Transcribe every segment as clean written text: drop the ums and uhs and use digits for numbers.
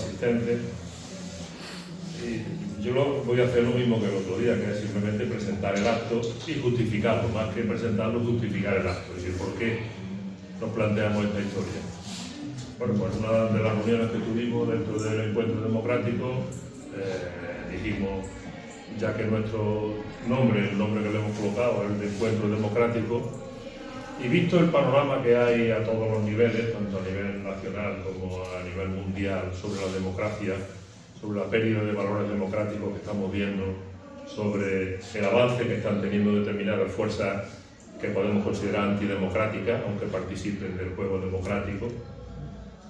asistentes. Y yo voy a hacer lo mismo que el otro día, que es simplemente presentar el acto y justificarlo, más que presentarlo, justificar el acto, es decir, por qué nos planteamos esta historia. Bueno, pues una de las reuniones que tuvimos dentro del encuentro democrático, dijimos, ya que nuestro nombre, el nombre que le hemos colocado es el de encuentro democrático, y visto el panorama que hay a todos los niveles, tanto a nivel nacional como a nivel mundial, sobre la democracia, sobre la pérdida de valores democráticos que estamos viendo, sobre el avance que están teniendo determinadas fuerzas que podemos considerar antidemocráticas, aunque participen del juego democrático,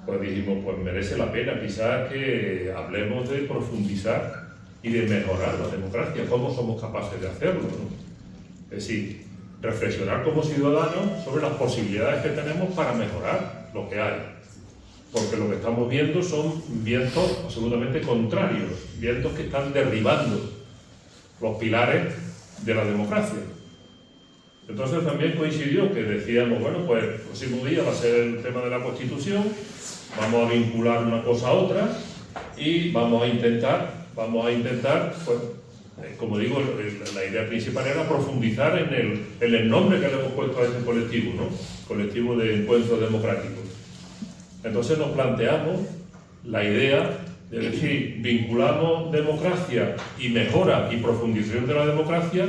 pues dijimos, pues merece la pena quizás que hablemos de profundizar y de mejorar la democracia, cómo somos capaces de hacerlo, ¿no? Es decir, reflexionar como ciudadanos sobre las posibilidades que tenemos para mejorar lo que hay. Porque lo que estamos viendo son vientos absolutamente contrarios, vientos que están derribando los pilares de la democracia. Entonces también coincidió que decíamos, bueno, pues el próximo día va a ser el tema de la Constitución, vamos a vincular una cosa a otra y vamos a intentar, pues, como digo, la idea principal era profundizar en el nombre que le hemos puesto a este colectivo, ¿no? Colectivo de Encuentro Democrático. Entonces nos planteamos la idea de decir, vinculamos democracia y mejora y profundización de la democracia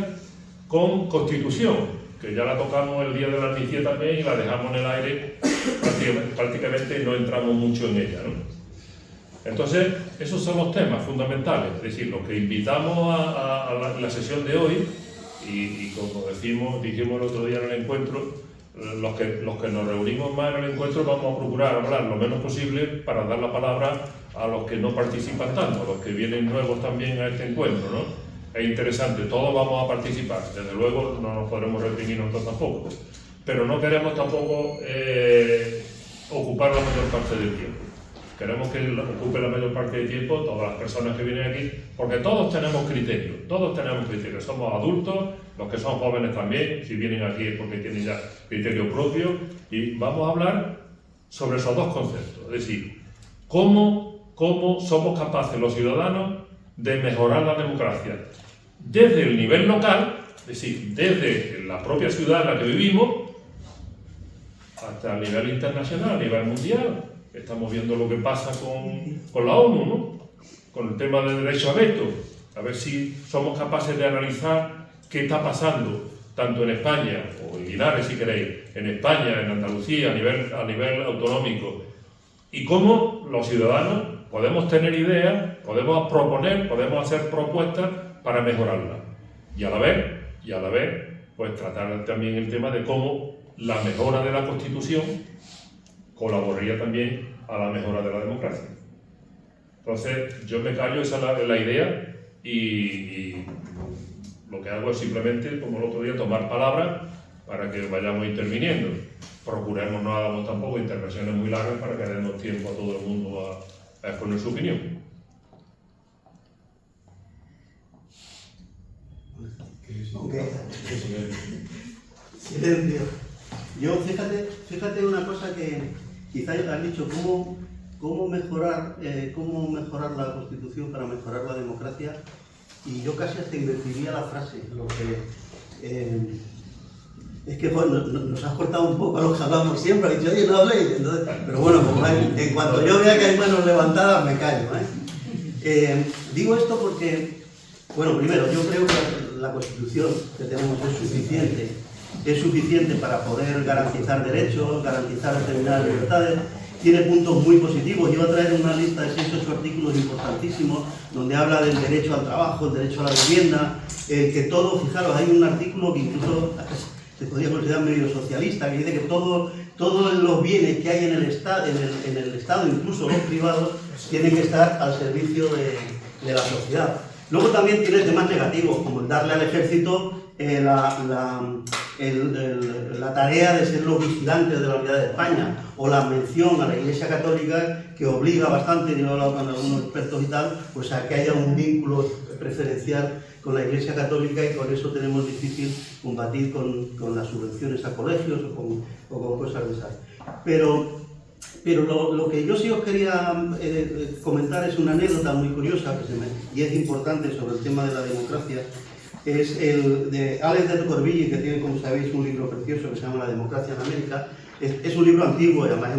con Constitución, que ya la tocamos el día de la amnistía también y la dejamos en el aire, prácticamente no entramos mucho en ella, ¿no? Entonces, esos son los temas fundamentales, es decir, los que invitamos a la sesión de hoy, y como dijimos el otro día en el encuentro, los que nos reunimos más en el encuentro vamos a procurar hablar lo menos posible para dar la palabra a los que no participan tanto, a los que vienen nuevos también a este encuentro, ¿no? Es interesante, todos vamos a participar, desde luego no nos podremos reprimir nosotros tampoco, pero no queremos tampoco ocupar la mayor parte del tiempo. Queremos que ocupe la mayor parte del tiempo todas las personas que vienen aquí, porque todos tenemos criterios, somos adultos, los que son jóvenes también, si vienen aquí es porque tienen ya criterio propio, y vamos a hablar sobre esos dos conceptos, es decir, cómo somos capaces los ciudadanos de mejorar la democracia desde el nivel local, es decir, desde la propia ciudad en la que vivimos, hasta el nivel internacional, a nivel mundial. Estamos viendo lo que pasa con la ONU, ¿no? Con el tema del derecho a veto, a ver si somos capaces de analizar qué está pasando, tanto en España, o en Linares si queréis, en España, en Andalucía, a nivel autonómico, y cómo los ciudadanos podemos tener ideas, podemos proponer, podemos hacer propuestas para mejorarla. Y a la vez, pues tratar también el tema de cómo la mejora de la Constitución colaboraría también a la mejora de la democracia. Entonces, yo me callo, esa es la idea, y lo que hago es simplemente, como el otro día, tomar palabras para que vayamos interviniendo. Procuremos no hagamos tampoco intervenciones muy largas para que demos tiempo a todo el mundo a exponer su opinión. Okay. Silencio. Yo, fíjate una cosa que quizás has dicho, cómo mejorar la Constitución para mejorar la democracia, y yo casi hasta invertiría la frase, lo que es que bueno, nos has cortado un poco a los que hablamos siempre, has dicho, oye, no habléis, entonces, pero bueno, en cuanto yo vea que hay manos levantadas, me callo, digo esto porque, bueno, primero, yo creo que la Constitución que tenemos es suficiente para poder garantizar derechos, garantizar determinadas libertades, tiene puntos muy positivos. Yo voy a traer una lista de 6 o 8 artículos importantísimos donde habla del derecho al trabajo, el derecho a la vivienda, que todo, fijaros, hay un artículo que incluso se podría considerar medio socialista, que dice que todos los bienes que hay en el Estado, incluso los privados, tienen que estar al servicio de la sociedad. Luego también tiene temas negativos, como el darle al ejército la tarea de ser los vigilantes de la unidad de España, o la mención a la Iglesia Católica, que obliga bastante, yo he hablado con algunos expertos y tal, pues a que haya un vínculo preferencial con la Iglesia Católica, y por eso tenemos difícil combatir con las subvenciones a colegios o con cosas de esas. Pero Pero lo que yo sí os quería comentar es una anécdota muy curiosa y es importante sobre el tema de la democracia. Es el de Alex de Tocqueville, que tiene, como sabéis, un libro precioso que se llama La democracia en América. Es un libro antiguo y además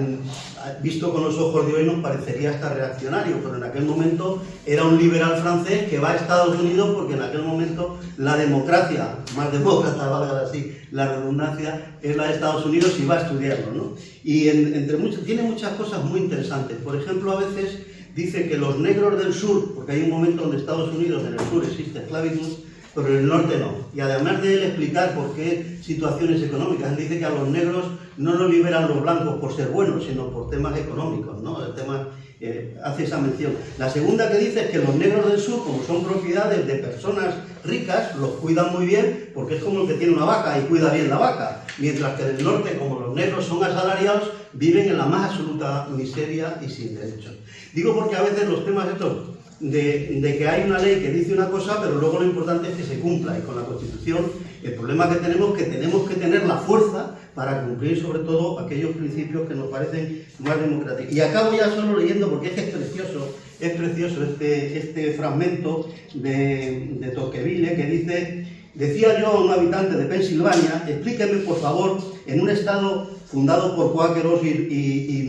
visto con los ojos de hoy nos parecería hasta reaccionario, pero en aquel momento era un liberal francés que va a Estados Unidos porque en aquel momento la democracia, más demócrata, valga así, la redundancia, es la de Estados Unidos y va a estudiarlo, ¿no? Y tiene muchas cosas muy interesantes. Por ejemplo, a veces dice que los negros del sur, porque hay un momento donde Estados Unidos, en el sur existe esclavitud, pero en el norte no. Y además de él explicar por qué situaciones económicas, él dice que a los negros no los liberan los blancos por ser buenos, sino por temas económicos, ¿no? El tema hace esa mención. La segunda que dice es que los negros del sur, como son propiedades de personas ricas, los cuidan muy bien, porque es como el que tiene una vaca y cuida bien la vaca. Mientras que del norte, como los negros son asalariados, viven en la más absoluta miseria y sin derechos. Digo porque a veces los temas estos de que hay una ley que dice una cosa, pero luego lo importante es que se cumpla, y con la Constitución el problema que tenemos que tener la fuerza para cumplir sobre todo aquellos principios que nos parecen más democráticos. Y acabo ya solo leyendo, porque es precioso este fragmento de Tocqueville, que dice: decía yo a un habitante de Pensilvania, explíqueme por favor, en un estado fundado por cuáqueros y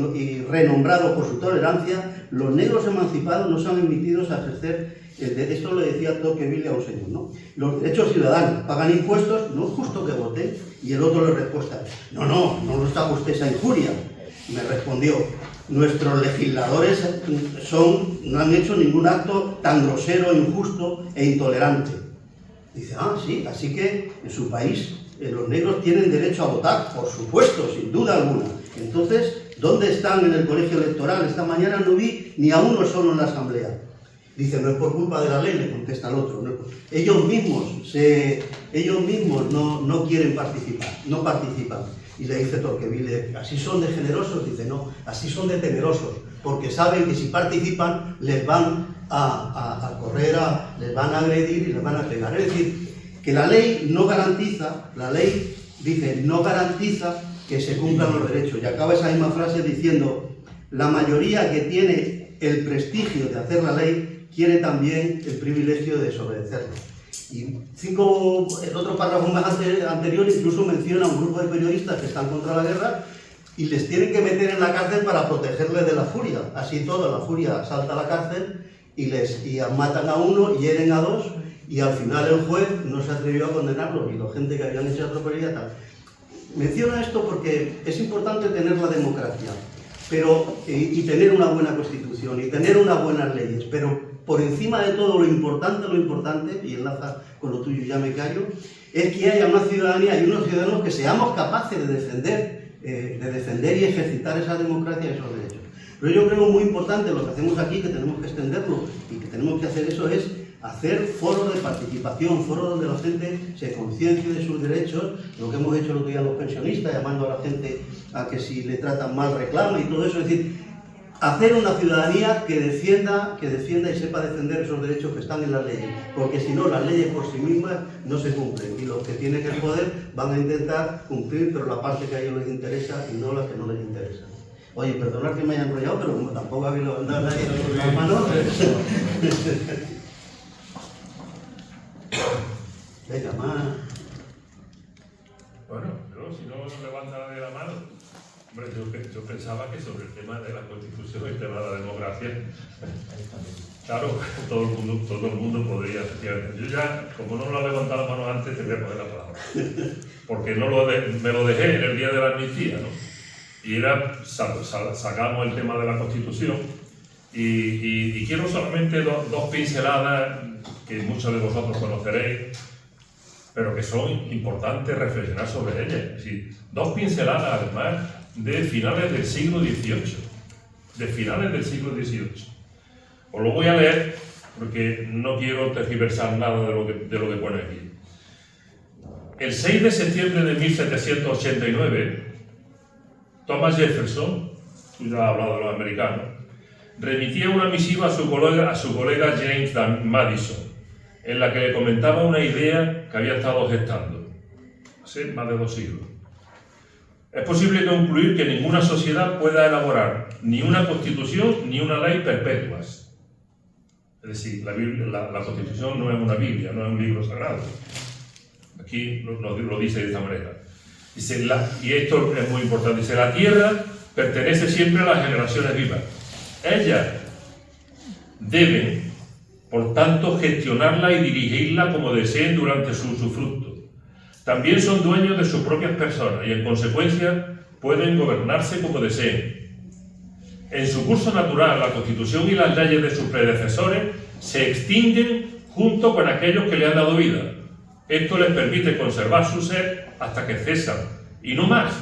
renombrado por su tolerancia, los negros emancipados no son admitidos a ejercer, esto lo decía Tocqueville a un señor, ¿no?, los derechos ciudadanos, pagan impuestos, no es justo que voten. Y el otro le respuesta: no nos haga usted esa injuria. Me respondió: nuestros legisladores no han hecho ningún acto tan grosero, injusto e intolerante. Dice: sí, así que en su país los negros tienen derecho a votar, por supuesto, sin duda alguna. Entonces, ¿dónde están en el colegio electoral? Esta mañana no vi ni a uno solo en la asamblea. Dice: no es por culpa de la ley, le contesta el otro. No, ellos mismos no quieren participar, no participan. Y le dice Tocqueville: ¿así son de generosos? Dice: no, así son de temerosos, porque saben que si participan les van a correr, les van a agredir y les van a pegar. Es decir, que la ley no garantiza, no garantiza que se cumplan los derechos. Y acaba esa misma frase diciendo: la mayoría que tiene el prestigio de hacer la ley quiere también el privilegio de desobedecerla. Y el otro párrafo más anterior incluso menciona a un grupo de periodistas que están contra la guerra y les tienen que meter en la cárcel para protegerles de la furia. Así toda la furia salta a la cárcel y matan a uno, hieren a dos, y al final el juez no se atrevió a condenarlos, y la gente que habían hecho atropellar tal. Menciono esto porque es importante tener la democracia, y tener una buena constitución y tener unas buenas leyes, pero por encima de todo lo importante, y enlaza con lo tuyo, ya me callo, es que haya una ciudadanía y unos ciudadanos que seamos capaces de defender y ejercitar esa democracia y esos derechos. Pero yo creo muy importante lo que hacemos aquí, que tenemos que extenderlo y que tenemos que hacer eso, es hacer foros de participación, foros donde la gente se conciencie de sus derechos, lo que hemos hecho el otro día los pensionistas, llamando a la gente a que si le tratan mal reclame y todo eso. Es decir, hacer una ciudadanía que defienda y sepa defender esos derechos que están en las leyes, porque si no, las leyes por sí mismas no se cumplen, y los que tienen el poder van a intentar cumplir, pero la parte que a ellos les interesa y no la que no les interesa. Oye, perdonad que me haya enrollado, pero como tampoco habéis levantado nadie las manos. Venga, más. Bueno, si no levanta nadie la mano. Hombre, yo pensaba que sobre el tema de la Constitución y el tema de la democracia, claro, todo el mundo podría, efectivamente. Yo ya, como no lo he levantado la mano antes, te voy a poner la palabra. Porque me lo dejé en el día de la amnistía, ¿no? Y sacamos el tema de la Constitución, y quiero solamente dos pinceladas que muchos de vosotros conoceréis, pero que son importantes reflexionar sobre ellas. Es decir, dos pinceladas además de finales del siglo XVIII. Os lo voy a leer porque no quiero tergiversar nada de lo que pone aquí. El 6 de septiembre de 1789, Thomas Jefferson, tú ya has hablado de los americanos, remitía una misiva a su colega James Madison, en la que le comentaba una idea que había estado gestando hace más de 2 siglos. es posible concluir que ninguna sociedad pueda elaborar ni una constitución ni una ley perpetuas. Es decir, la Constitución no es una Biblia, no es un libro sagrado. Aquí lo dice de esta manera. Dice, y esto es muy importante, dice, la tierra pertenece siempre a las generaciones vivas. Ellas deben, por tanto, gestionarla y dirigirla como deseen durante su usufructo. También son dueños de sus propias personas y, en consecuencia, pueden gobernarse como deseen. En su curso natural, la Constitución y las leyes de sus predecesores se extinguen junto con aquellos que le han dado vida. Esto les permite conservar su ser hasta que cesan, y no más.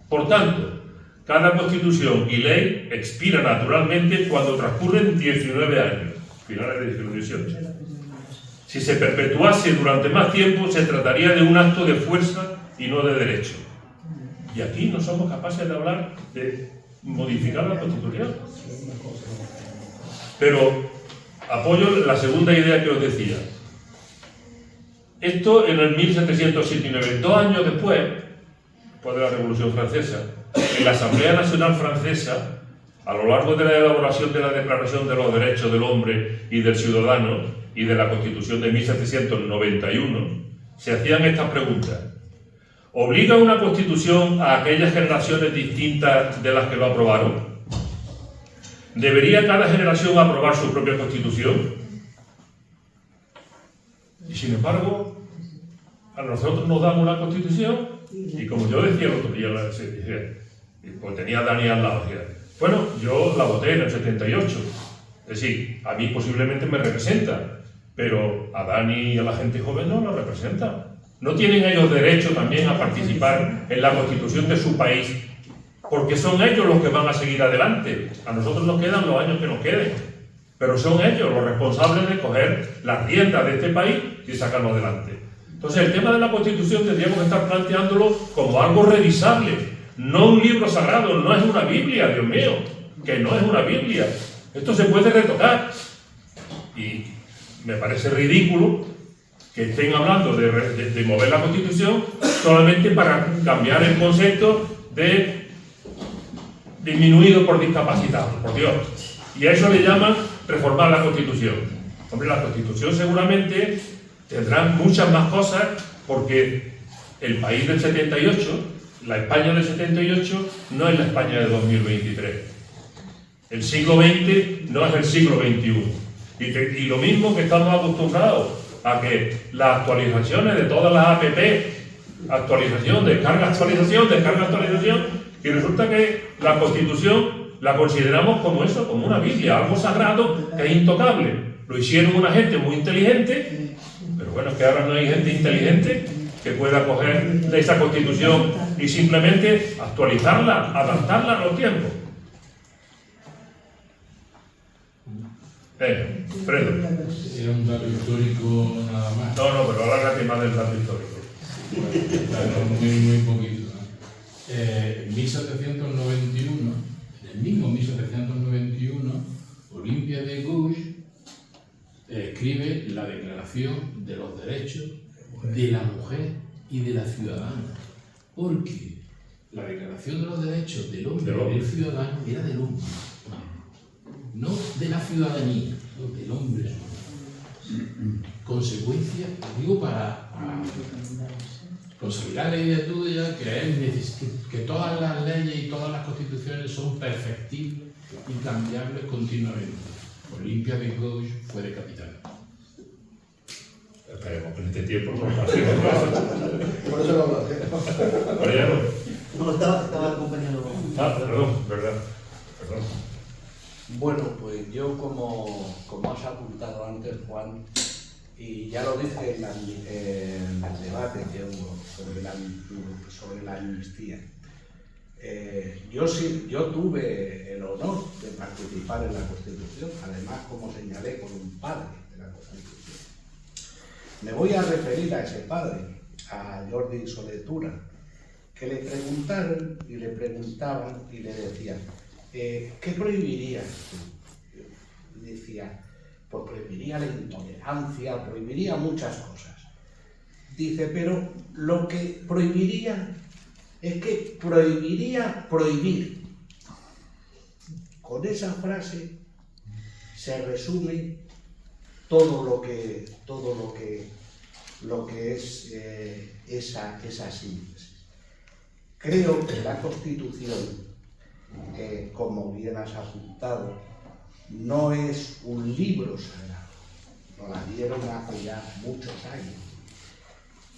Por tanto, cada Constitución y ley expira naturalmente cuando transcurren 19 años, finales del siglo XVIII. Si se perpetuase durante más tiempo, se trataría de un acto de fuerza y no de derecho. Y aquí no somos capaces de hablar de modificar la Constitución. Pero apoyo la segunda idea que os decía. Esto en el 1779, 2 años después de la Revolución Francesa, en la Asamblea Nacional Francesa, a lo largo de la elaboración de la Declaración de los Derechos del Hombre y del Ciudadano y de la Constitución de 1791, se hacían estas preguntas. ¿Obliga una Constitución a aquellas generaciones distintas de las que lo aprobaron? ¿Debería cada generación aprobar su propia Constitución? Y sin embargo, a nosotros nos damos una Constitución y, como yo decía el otro día, pues tenía a Dani al lado, bueno, yo la voté en el 78, es decir, a mí posiblemente me representa, pero a Dani y a la gente joven no la representa. ¿No tienen ellos derecho también a participar en la Constitución de su país? Porque son ellos los que van a seguir adelante. A nosotros nos quedan los años que nos queden, pero son ellos los responsables de coger las riendas de este país y sacarlo adelante. Entonces, el tema de la Constitución tendríamos que estar planteándolo como algo revisable, no un libro sagrado, no es una Biblia, Dios mío, que no es una Biblia. Esto se puede retocar. Y me parece ridículo que estén hablando de mover la Constitución solamente para cambiar el concepto de disminuido por discapacitado, por Dios. Y a eso le llaman reformar la Constitución. Hombre, la Constitución seguramente tendrá muchas más cosas, porque el país del 78, la España del 78, no es la España de 2023. El siglo XX no es el siglo XXI. Y lo mismo que estamos acostumbrados a que las actualizaciones de todas las APP, actualización, descarga, actualización, y resulta que la Constitución la consideramos como eso, como una Biblia, algo sagrado que es intocable. Lo hicieron una gente muy inteligente, pero bueno, es que ahora no hay gente inteligente que pueda coger esa Constitución y simplemente actualizarla, adaptarla a los tiempos. Fredo. Era un dato histórico nada más. No, pero ahora más del dato histórico. Muy poquito, ¿no? En 1791, en el mismo 1791, Olympia de Gouges escribe la Declaración de los Derechos de la Mujer y de la Ciudadana. Porque la Declaración de los Derechos del Hombre y del Ciudadano era del hombre, no de la ciudadanía, no del hombre. Consecuencia, digo, para consolidar la idea tuya, que todas las leyes y todas las constituciones son perfectibles y cambiables continuamente. Olympia de Gouges fue decapitada. Esperemos que en este tiempo no pase. Por eso lo hablo. Mariano. No, estaba acompañado. Perdón, verdad. Perdón. Bueno, pues yo como has apuntado antes, Juan, y ya lo dije en el debate que hubo sobre la amnistía, yo tuve el honor de participar en la Constitución, además, como señalé, con un padre de la Constitución. Me voy a referir a ese padre, a Jordi Soletura, que le preguntaron y le preguntaban y le decían, ¿qué prohibirías tú? Y decía, pues prohibiría la intolerancia, prohibiría muchas cosas. Dice, pero lo que prohibiría es que prohibiría prohibir. Con esa frase se resume todo lo que es esa síntesis. Creo que la Constitución, como bien has apuntado, no es un libro sagrado. Nos la dieron hace ya muchos años.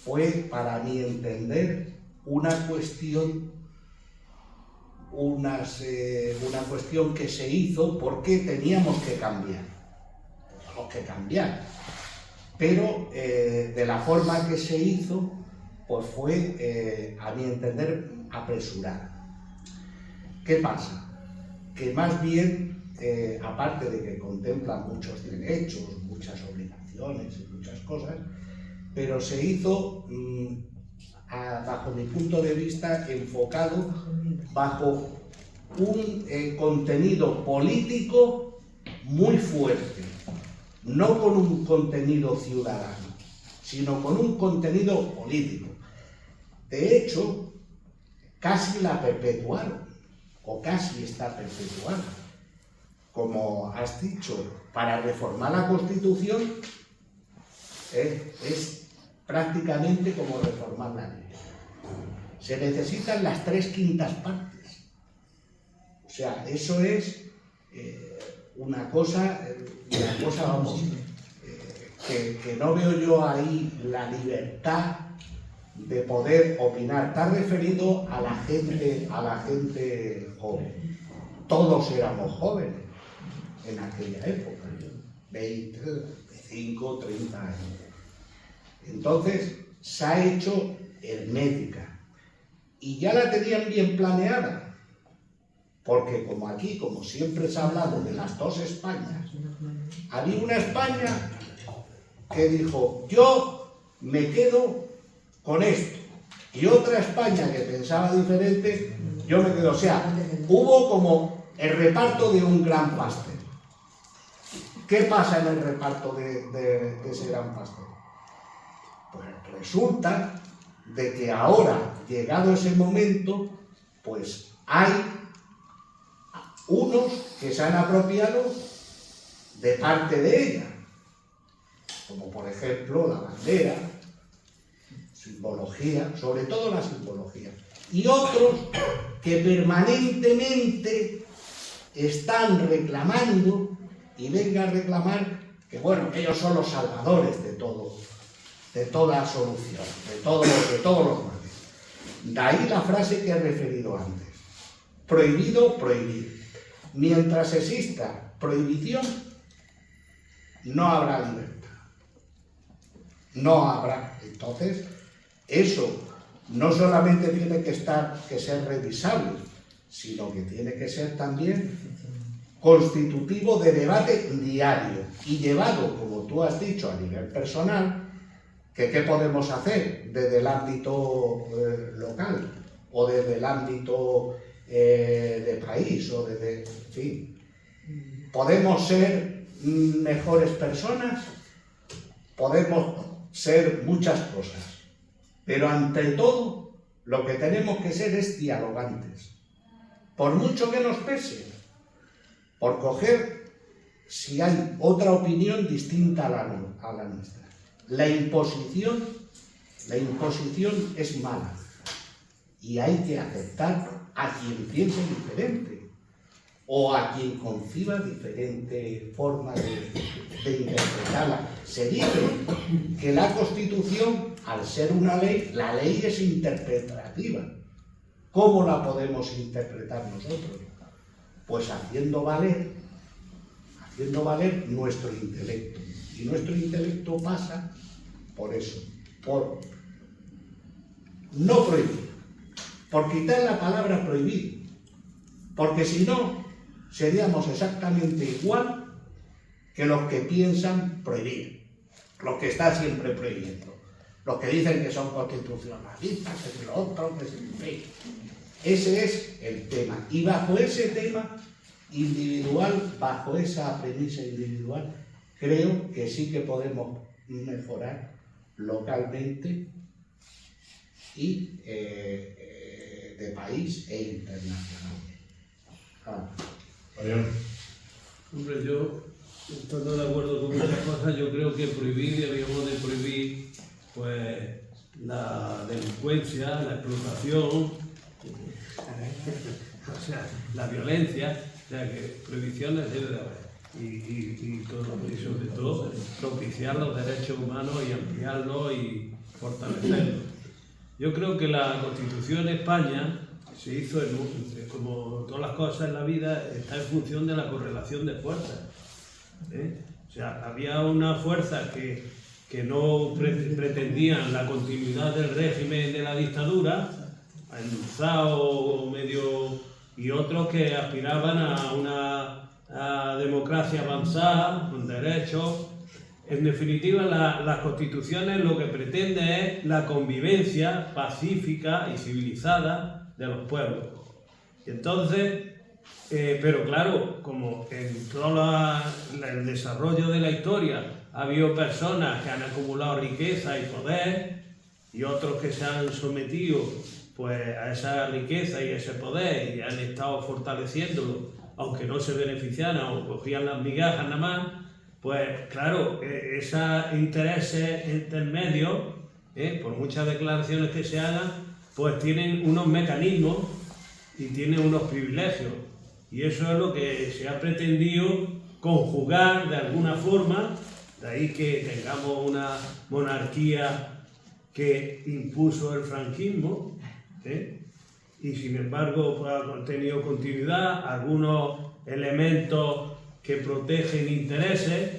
Fue, para mi entender, una cuestión que se hizo porque teníamos que cambiar. Teníamos que cambiar. Pero de la forma que se hizo, pues fue, a mi entender, apresurada. ¿Qué pasa? Que más bien, aparte de que contempla muchos derechos, muchas obligaciones y muchas cosas, pero se hizo, bajo mi punto de vista, enfocado bajo un contenido político muy fuerte, no con un contenido ciudadano, sino con un contenido político. De hecho, casi la perpetuaron, o casi está perpetuada. Como has dicho, para reformar la Constitución es prácticamente como reformar la ley. Se necesitan las 3/5 partes. O sea, eso es una cosa vamos, que no veo yo ahí la libertad de poder opinar. Está referido a la gente joven. Todos éramos jóvenes en aquella época, 20, 25, 30 años. Entonces, se ha hecho hermética. Y ya la tenían bien planeada, porque como aquí, como siempre se ha hablado de las dos Españas, había una España que dijo, yo me quedo con esto, y otra España que pensaba diferente, yo me quedo. O sea, hubo como el reparto de un gran pastel. ¿Qué pasa en el reparto de ese gran pastel? Pues resulta de que ahora, llegado ese momento, pues hay unos que se han apropiado de parte de ella, como por ejemplo la bandera, simbología, sobre todo la simbología, y otros que permanentemente están reclamando y vengan a reclamar que, bueno, ellos son los salvadores de todo, de toda solución, de todos los males. De ahí la frase que he referido antes. Prohibido prohibir. Mientras exista prohibición, no habrá libertad. No habrá. Entonces, eso no solamente tiene que ser revisable, sino que tiene que ser también constitutivo de debate diario y llevado, como tú has dicho, a nivel personal, que qué podemos hacer desde el ámbito local o desde el ámbito de país o desde, en fin, podemos ser mejores personas, podemos ser muchas cosas, pero ante todo lo que tenemos que ser es dialogantes, por mucho que nos pese, por coger si hay otra opinión distinta a la nuestra. La imposición es mala y hay que aceptar a quien piense diferente o a quien conciba diferente forma de interpretarla. Se dice que la Constitución, al ser una ley, la ley es interpretativa. ¿Cómo la podemos interpretar nosotros? Pues haciendo valer nuestro intelecto. Y nuestro intelecto pasa por eso, por no prohibir, por quitar la palabra prohibir, porque si no, seríamos exactamente igual que los que piensan prohibir, los que están siempre prohibiendo, los que dicen que son constitucionalistas, que es lo otro, que es el fin. Ese es el tema. Y bajo ese tema individual, bajo esa premisa individual, creo que sí que podemos mejorar localmente y de país e internacional. Claro. Mariano. Hombre, yo, estando de acuerdo con muchas cosas, yo creo que deberíamos de prohibir, pues, la delincuencia, la explotación, o sea, la violencia, o sea, que prohibiciones debe de haber. Y sobre todo, propiciar los derechos humanos y ampliarlos y fortalecerlos. Yo creo que la Constitución de España se hizo, como todas las cosas en la vida, está en función de la correlación de fuerzas. O sea, había unas fuerzas que no pretendían la continuidad del régimen de la dictadura, endulzado medio, y otros que aspiraban a una democracia avanzada, con derechos. En definitiva, las constituciones lo que pretende es la convivencia pacífica y civilizada de los pueblos. Entonces, pero claro, como en todo el desarrollo de la historia ha habido personas que han acumulado riqueza y poder y otros que se han sometido pues, a esa riqueza y ese poder y han estado fortaleciéndolo, aunque no se beneficiaran o cogían las migajas nada más, pues claro, esos intereses intermedios, por muchas declaraciones que se hagan, pues tienen unos mecanismos y tienen unos privilegios. Y eso es lo que se ha pretendido conjugar de alguna forma, de ahí que tengamos una monarquía que impuso el franquismo, y sin embargo pues, ha tenido continuidad, algunos elementos que protegen intereses.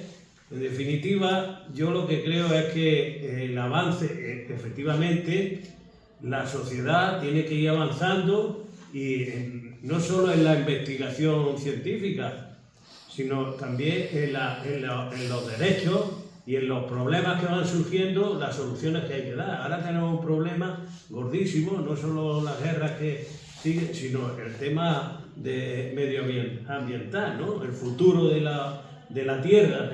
En definitiva, yo lo que creo es que el avance, efectivamente, la sociedad tiene que ir avanzando y no solo en la investigación científica, sino también en los derechos y en los problemas que van surgiendo, las soluciones que hay que dar. Ahora tenemos un problema gordísimo, no solo las guerras que siguen, sino el tema de medioambiental, ¿no? El futuro de la tierra.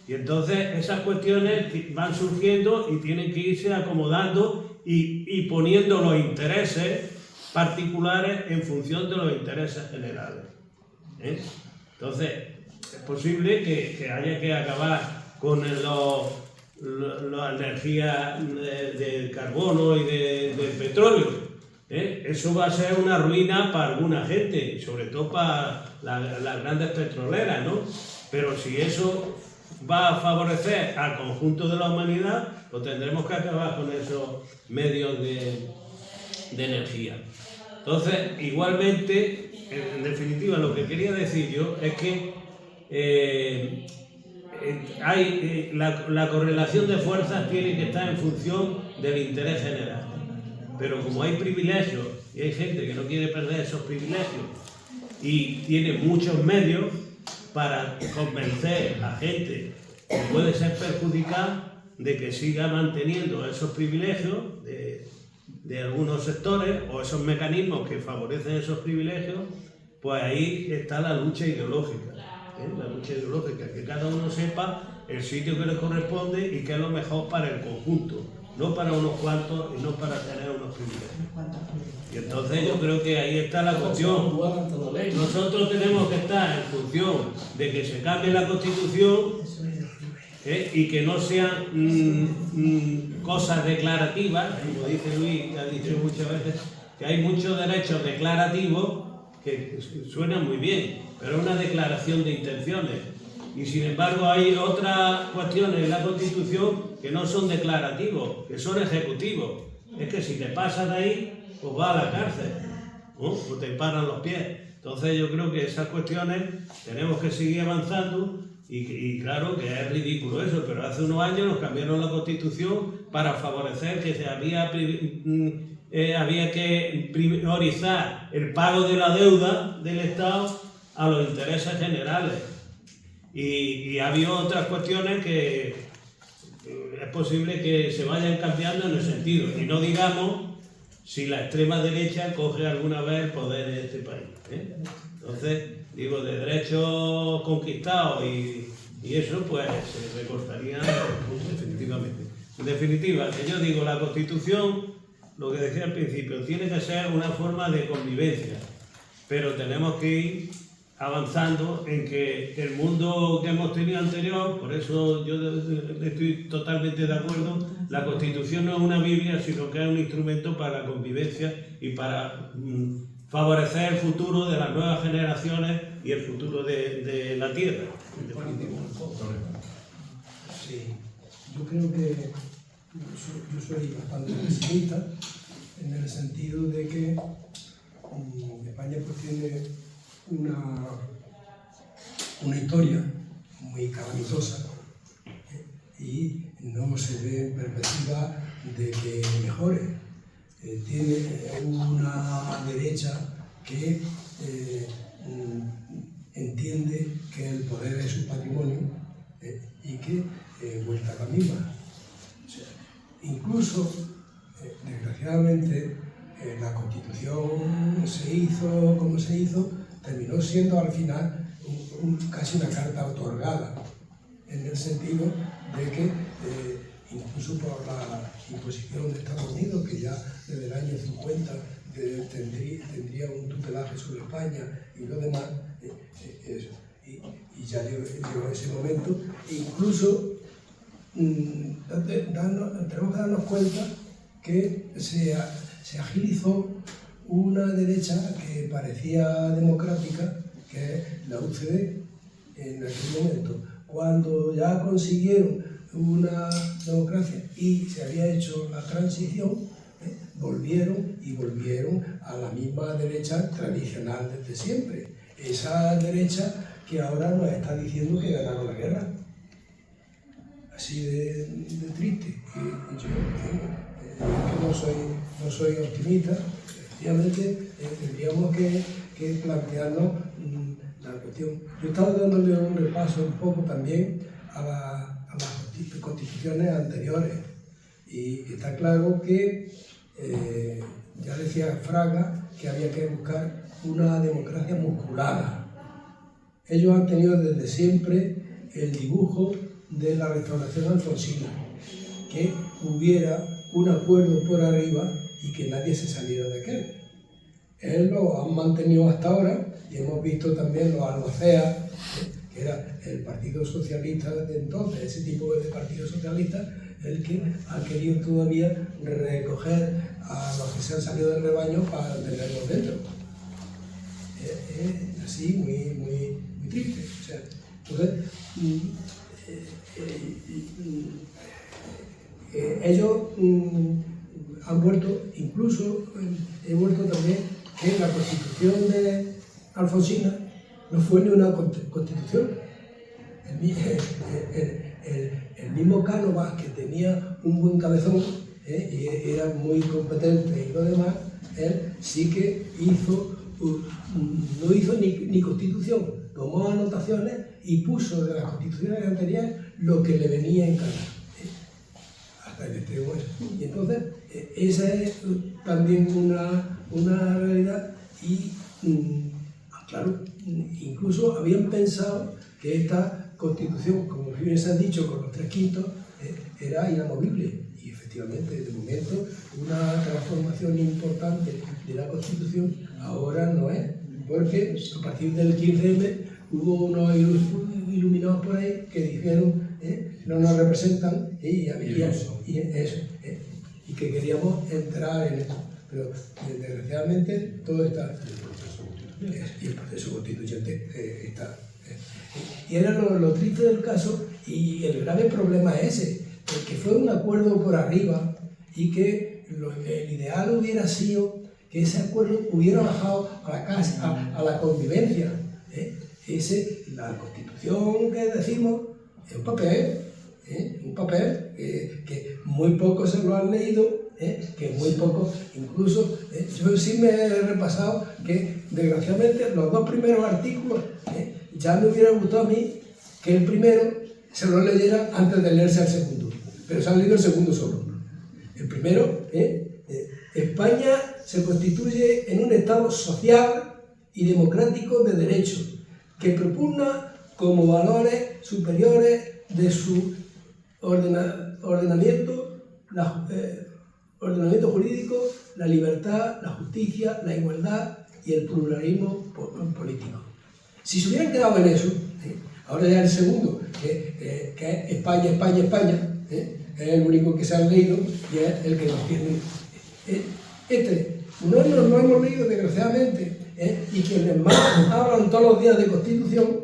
Y entonces esas cuestiones van surgiendo y tienen que irse acomodando y poniendo los intereses particulares en función de los intereses generales. Entonces, es posible que haya que acabar con la energía del carbono y del petróleo. Eso va a ser una ruina para alguna gente, sobre todo para las grandes petroleras, ¿no? Pero si eso va a favorecer al conjunto de la humanidad, pues tendremos que acabar con esos medios de energía. Entonces, igualmente, en definitiva, lo que quería decir yo es que la correlación de fuerzas tiene que estar en función del interés general. Pero como hay privilegios y hay gente que no quiere perder esos privilegios y tiene muchos medios para convencer a gente que puede ser perjudicada de que siga manteniendo esos privilegios de algunos sectores o esos mecanismos que favorecen esos privilegios, pues ahí está la lucha ideológica. La lucha ideológica, que cada uno sepa el sitio que le corresponde y qué es lo mejor para el conjunto, no para unos cuantos y no para tener unos privilegios. Y entonces yo creo que ahí está la cuestión. Nosotros tenemos que estar en función de que se cambie la Constitución y que no sean cosas declarativas, como dice Luis, que ha dicho muchas veces, que hay muchos derechos declarativos que suenan muy bien, pero es una declaración de intenciones. Y sin embargo hay otras cuestiones en la Constitución que no son declarativos, que son ejecutivos. Es que si te pasas de ahí, pues vas a la cárcel, ¿no? O te paran los pies. Entonces yo creo que esas cuestiones tenemos que seguir avanzando y claro que es ridículo eso, pero hace unos años nos cambiaron la Constitución para favorecer que había que priorizar el pago de la deuda del Estado a los intereses generales. Y ha habido otras cuestiones que es posible que se vayan cambiando en el sentido. Y no digamos si la extrema derecha coge alguna vez el poder en este país. Entonces, digo, de derechos conquistados y eso, pues se recortaría definitivamente. En definitiva, que yo digo, la Constitución lo que decía al principio, tiene que ser una forma de convivencia, pero tenemos que ir avanzando en que el mundo que hemos tenido anterior, por eso yo estoy totalmente de acuerdo, la Constitución no es una Biblia, sino que es un instrumento para la convivencia y para favorecer el futuro de las nuevas generaciones y el futuro de la Tierra. Sí, yo creo que yo soy bastante pesimista en el sentido de que España pues tiene una historia muy calamitosa y no se ve en perspectiva de que mejore. Tiene una derecha que entiende que el poder es su patrimonio y que vuelta a la misma. O sea, incluso, desgraciadamente, la Constitución se hizo como se hizo, terminó siendo al final casi una carta otorgada, en el sentido de que incluso por la imposición de Estados Unidos, que ya desde el año 50 tendría un tutelaje sobre España y lo demás, y ya llegó ese momento, incluso tenemos que darnos cuenta que se agilizó una derecha que parecía democrática, que es la UCD, en aquel momento. Cuando ya consiguieron una democracia y se había hecho la transición, volvieron a la misma derecha tradicional desde siempre. Esa derecha que ahora nos está diciendo que ganaron la guerra. Así de triste. Yo no soy optimista. Efectivamente, tendríamos que plantearnos la cuestión. Yo he estado dándole un repaso un poco también a las constituciones anteriores y está claro que ya decía Fraga que había que buscar una democracia musculada. Ellos han tenido desde siempre el dibujo de la restauración alfonsina, que hubiera un acuerdo por arriba y que nadie se saliera de aquel. Él lo han mantenido hasta ahora y hemos visto también los albaceas, que era el Partido Socialista de entonces, ese tipo de Partido Socialista, el que ha querido todavía recoger a los que se han salido del rebaño para tenerlos dentro. Así, muy triste. O sea, entonces, ellos han vuelto, incluso he vuelto también que la Constitución de Alfonsina no fue ni una constitución. El mismo Cánovas, que tenía un buen cabezón y era muy competente y lo demás, él sí que no hizo ni constitución, tomó anotaciones y puso de las constituciones anteriores lo que le venía en cara. Hasta el extremo ese. Y entonces, esa es también una realidad y, claro, incluso habían pensado que esta constitución, como bien se han dicho, con los 3/5, era inamovible. Y efectivamente, de momento, una transformación importante de la Constitución ahora no es, porque a partir del 15M hubo unos iluminados por ahí que dijeron no nos representan y que queríamos entrar en esto. Pero desgraciadamente todo está, y el proceso constituyente está. Y era lo triste del caso, y el grave problema es ese, porque fue un acuerdo por arriba y que el ideal hubiera sido que ese acuerdo hubiera bajado a la casa, a la convivencia. La Constitución que decimos es un papel que muy pocos se lo han leído, que muy pocos, incluso yo sí me he repasado que desgraciadamente los 2 primeros artículos, ya me hubiera gustado a mí que el primero se lo leyera antes de leerse el segundo, pero se han leído el segundo solo. El primero, España se constituye en un Estado social y democrático de derecho, que propugna como valores superiores de su ordenamiento ordenamiento jurídico, la libertad, la justicia, la igualdad y el pluralismo político. Si se hubieran quedado en eso, ahora ya el segundo, que es España, España, España, es el único que se han leído y es el que nos tiene. No lo hemos leído desgraciadamente, y quienes más hablan todos los días de Constitución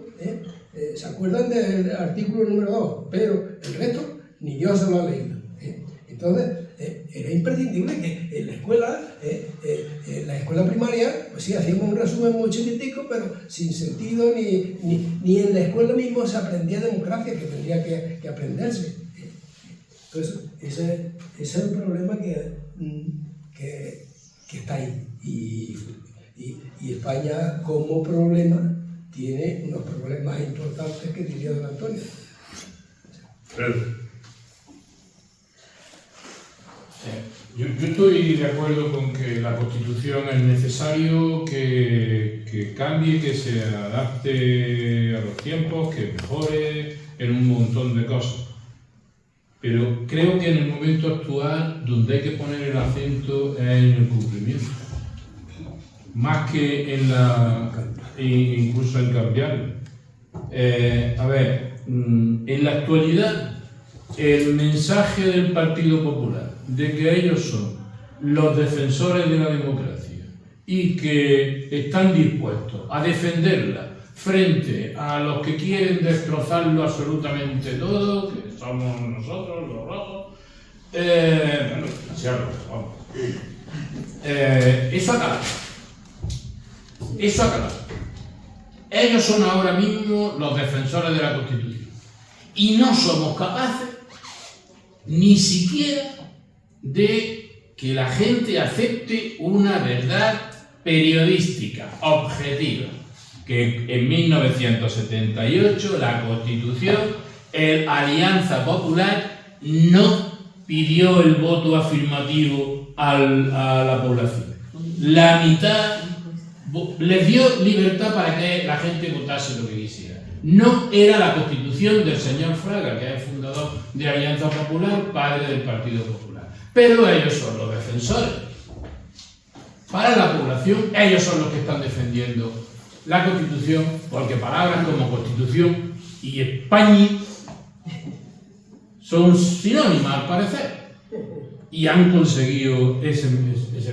se acuerdan del artículo número 2, pero el resto ni Dios se lo ha leído. Entonces, era imprescindible que en la escuela primaria, pues sí, hacíamos un resumen muy chiquitico, pero sin sentido, ni en la escuela mismo se aprendía democracia, que tendría que aprenderse. Entonces, ese es el problema que está ahí. Y España, como problema, tiene unos problemas importantes que diría don Antonio. Yo estoy de acuerdo con que la Constitución es necesario que cambie, que se adapte a los tiempos, que mejore en un montón de cosas. Pero creo que en el momento actual donde hay que poner el acento es en el cumplimiento. Más que incluso en cambiarlo. En la actualidad, el mensaje del Partido Popular de que ellos son los defensores de la democracia y que están dispuestos a defenderla frente a los que quieren destrozarlo absolutamente todo, que somos nosotros, los rojos, eso ha acabado. Eso ha acabado. Ellos son ahora mismo los defensores de la Constitución y no somos capaces ni siquiera de que la gente acepte una verdad periodística, objetiva, que en 1978 la Constitución, Alianza Popular, no pidió el voto afirmativo a la población. La mitad les dio libertad para que la gente votase lo que quisiera. No era la Constitución del señor Fraga, que es el fundador de Alianza Popular, padre del Partido Popular. Pero ellos son los defensores. Para la población, ellos son los que están defendiendo la Constitución, porque palabras como Constitución y España son sinónimas al parecer. Y han conseguido ese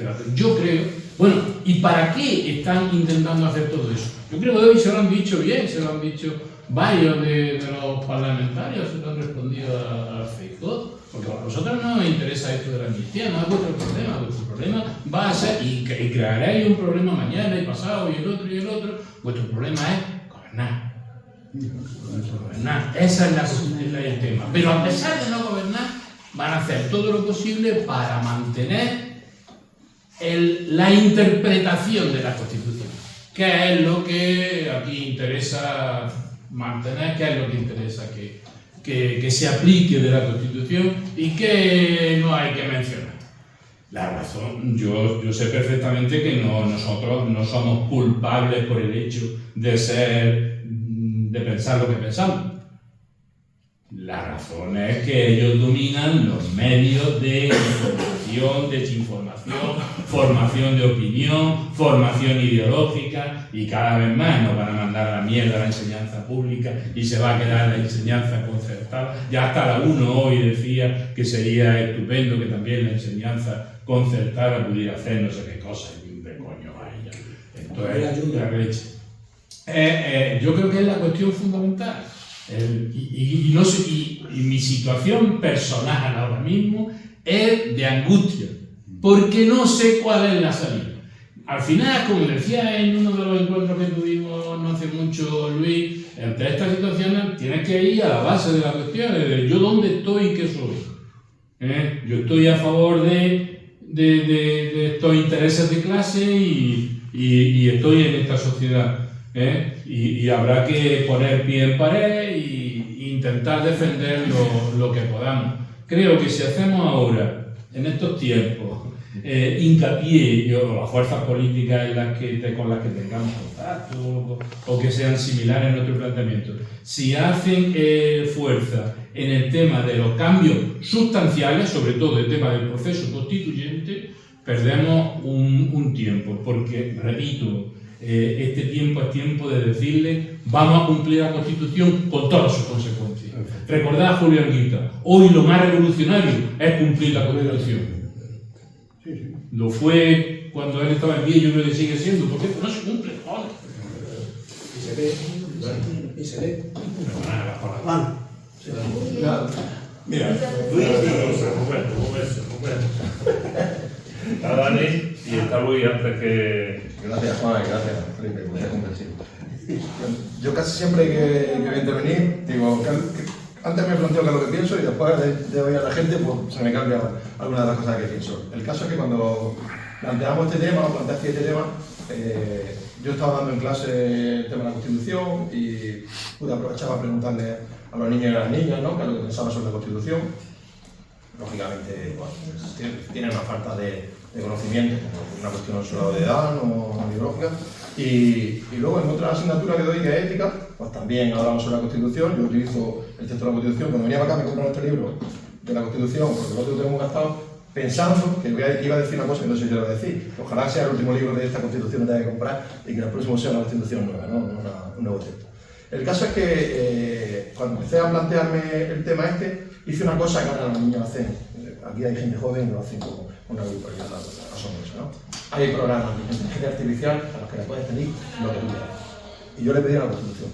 grado. Yo creo, bueno, ¿y para qué están intentando hacer todo eso? Yo creo que hoy se lo han dicho bien, se lo han dicho varios de los parlamentarios, se lo han respondido a Feijóo, porque a vosotros no os interesa esto de la amnistía, no es vuestro problema va a ser, y crearéis un problema mañana y pasado y el otro, vuestro problema es gobernar. Ese es el tema. Pero a pesar de no gobernar, van a hacer todo lo posible para mantener la interpretación de la Constitución, que es lo que aquí interesa mantener, que es lo que interesa que se aplique de la Constitución y que no hay que mencionar. La razón, yo sé perfectamente que nosotros no somos culpables por el hecho de pensar lo que pensamos. La razón es que ellos dominan los medios de información, desinformación, formación de opinión, formación ideológica, y cada vez más nos van a mandar a la mierda la enseñanza pública y se va a quedar la enseñanza concertada. Ya hasta la UNO hoy decía que sería estupendo que también la enseñanza concertada pudiera hacer no sé qué cosa, y un coño vaya. Esto es la leche. Yo creo que es la cuestión fundamental. Y mi situación personal ahora mismo es de angustia, porque no sé cuál es la salida. Al final, como decía en uno de los encuentros que tuvimos no hace mucho, Luis, entre estas situaciones tienes que ir a la base de la cuestión, de yo dónde estoy y qué soy. Yo estoy a favor de estos intereses de clase y estoy en esta sociedad. Y habrá que poner pie en pared e intentar defender lo que podamos. Creo que si hacemos ahora, en estos tiempos, hincapié o las fuerzas políticas con las que tengamos contacto o que sean similares en nuestro planteamiento, si hacen fuerza en el tema de los cambios sustanciales, sobre todo el tema del proceso constituyente, perdemos un tiempo, porque, repito, este tiempo es tiempo de decirle vamos a cumplir la Constitución con todas sus consecuencias. Recordad a Julio Arguita, hoy lo más revolucionario es cumplir la Constitución. Lo fue cuando él estaba en pie y yo creo que sigue siendo, porque esto no se cumple, joder. Y se ve, y se lee. Juan, Mira, un momento. Está Dani y está Luis antes que... Gracias, Juan, y gracias, Felipe, por ser comprensivo. Yo casi siempre que voy a intervenir, digo, antes me planteo qué es lo que pienso y después de oír a la gente, pues se me cambia alguna de las cosas que pienso. El caso es que cuando planteaste este tema, yo estaba dando en clase el tema de la Constitución y pude aprovechar para preguntarle a los niños y a las niñas, ¿no?, qué es lo que pensaban sobre la Constitución. Lógicamente, bueno, pues, tienen una falta de conocimiento, una cuestión solo de edad, no biológica. Y luego en otra asignatura que doy, que es ética, pues también hablamos sobre la Constitución. Yo utilizo el texto de la Constitución. Cuando venía para acá me compraron este libro de la Constitución, porque el otro lo tengo gastado, pensando que iba a decir una cosa que no sé si lo voy a decir. Ojalá sea el último libro de esta Constitución que tenga que comprar y que el próximo sea una Constitución nueva, ¿no? Un nuevo texto. El caso es que cuando empecé a plantearme el tema hice una cosa que ahora los niños hacen. Aquí hay gente joven y lo hacen como una grupalidad asombrosa, ¿no? Hay programas de inteligencia artificial a los que le puedes pedir lo que tú quieras. Y yo le pedí a la Constitución,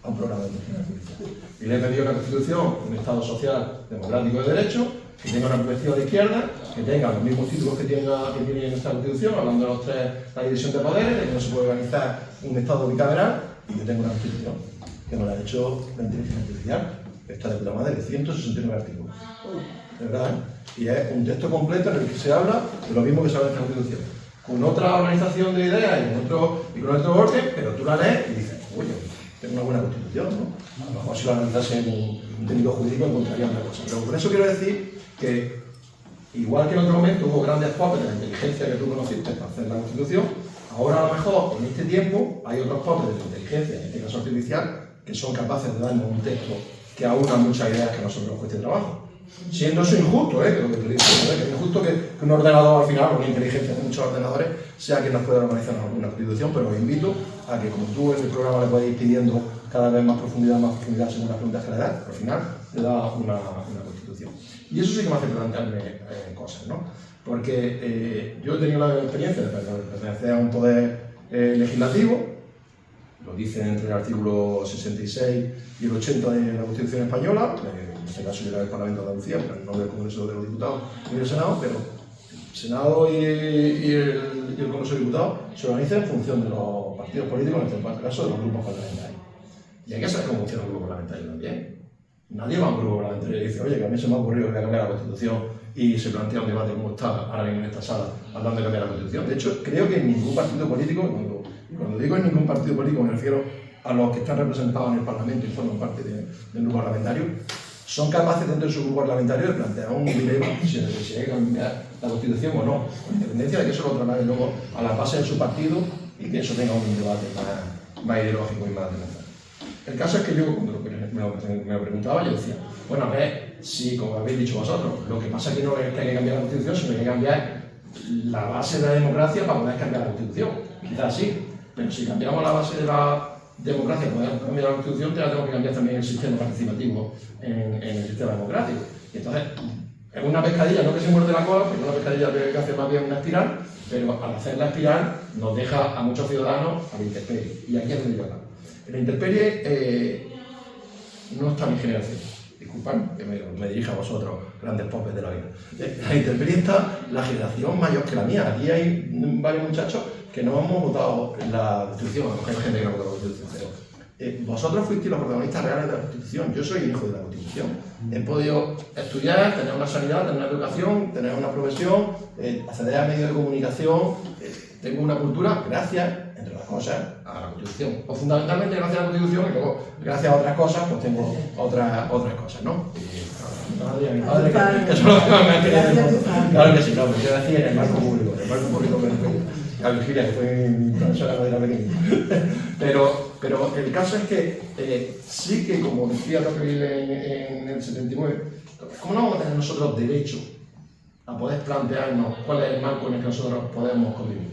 a un programa de inteligencia artificial. Y le he pedido a la Constitución un Estado social, democrático de derecho, que tenga una perspectiva de izquierda, que tenga los mismos títulos que tiene en esta Constitución, hablando de los tres, la división de poderes, de que no se puede organizar un Estado bicameral, y que tenga una Constitución que me la ha hecho la inteligencia artificial. Está de puta madre, 169 artículos. De verdad, ¿eh? Y es un texto completo en el que se habla de lo mismo que se habla en la Constitución. Con otra organización de ideas y con otro orden, pero tú la lees y dices, oye, tengo una buena Constitución, ¿no? A lo mejor si lo analizase en un técnico jurídico encontraría una cosa. Pero con eso quiero decir que, igual que en otro momento hubo grandes popes de la inteligencia que tú conociste para hacer la Constitución, ahora a lo mejor en este tiempo hay otros popes de la inteligencia, en este caso artificial, que son capaces de darnos un texto que aúna muchas ideas que a nosotros nos cueste trabajo. Siendo eso injusto, que lo que te digo, que es injusto que un ordenador al final, o una inteligencia de muchos ordenadores, sea quien nos pueda organizar una Constitución, pero os invito a que, como tú en el programa le puedes ir pidiendo cada vez más profundidad según las preguntas que le das, al final te da una Constitución. Y eso sí que me hace plantearme cosas, ¿no? Porque yo he tenido la experiencia de pertenecer a un poder legislativo. Lo dicen entre el artículo 66 y el 80 de la Constitución Española. En este caso yo era del Parlamento de Andalucía, pero no del Congreso de los Diputados ni del Senado, pero el Senado y el Congreso de Diputados se organizan en función de los partidos políticos, en este caso de los grupos parlamentarios. Y hay que saber cómo funciona un grupo parlamentario también. Nadie va a un grupo parlamentario y dice, oye, que a mí se me ha ocurrido que voy a cambiar la Constitución y se plantea un debate como está ahora en esta sala hablando de cambiar la Constitución. De hecho, creo que en ningún partido político, cuando digo en ningún partido político me refiero a los que están representados en el Parlamento y forman parte del grupo parlamentario, son capaces dentro de su grupo parlamentario de plantear un dilema si hay que cambiar la Constitución o no, con independencia de que eso lo traslade luego a la base de su partido y que eso tenga un debate más ideológico y más democrático. El caso es que yo, cuando me lo preguntaba, yo decía, bueno, a ver, si, como habéis dicho vosotros, lo que pasa es que no es que hay que cambiar la Constitución, sino que hay que cambiar la base de la democracia para poder cambiar la Constitución. Quizás sí, pero si cambiamos la base de la democracia para poder cambiar la Constitución, tenemos que cambiar también el sistema participativo en el sistema democrático. Y entonces, es una pescadilla, no que se muerde la cola, porque una pescadilla que hace más bien una espiral, pero al hacer la espiral nos deja a muchos ciudadanos a la intemperie. Y aquí es donde yo hablo. En la intemperie no está mi generación. Disculpad que me dirija a vosotros, grandes popes de la vida. En la intemperie está la generación mayor que la mía. Aquí hay varios muchachos que no hemos votado la Constitución, a lo mejor hay gente que no ha votado la Constitución, pero vosotros fuisteis los protagonistas reales de la Constitución. Yo soy hijo de la Constitución. He podido estudiar, tener una sanidad, tener una educación, tener una profesión, acceder a medios de comunicación, tengo una cultura gracias entre otras cosas, a la Constitución. O fundamentalmente gracias a la Constitución y luego, gracias a otras cosas, pues tengo otras cosas, ¿no? Y a mi padre, que eso es lo que me ha querido. Claro que sí, no, yo decía en el marco público me refiero. A Virginia, que fue mi profesora cuando era pequeño. Pero el caso es que sí que, como decía Tocqueville en el 79, ¿cómo no vamos a tener nosotros derecho a poder plantearnos cuál es el marco en el que nosotros podemos convivir?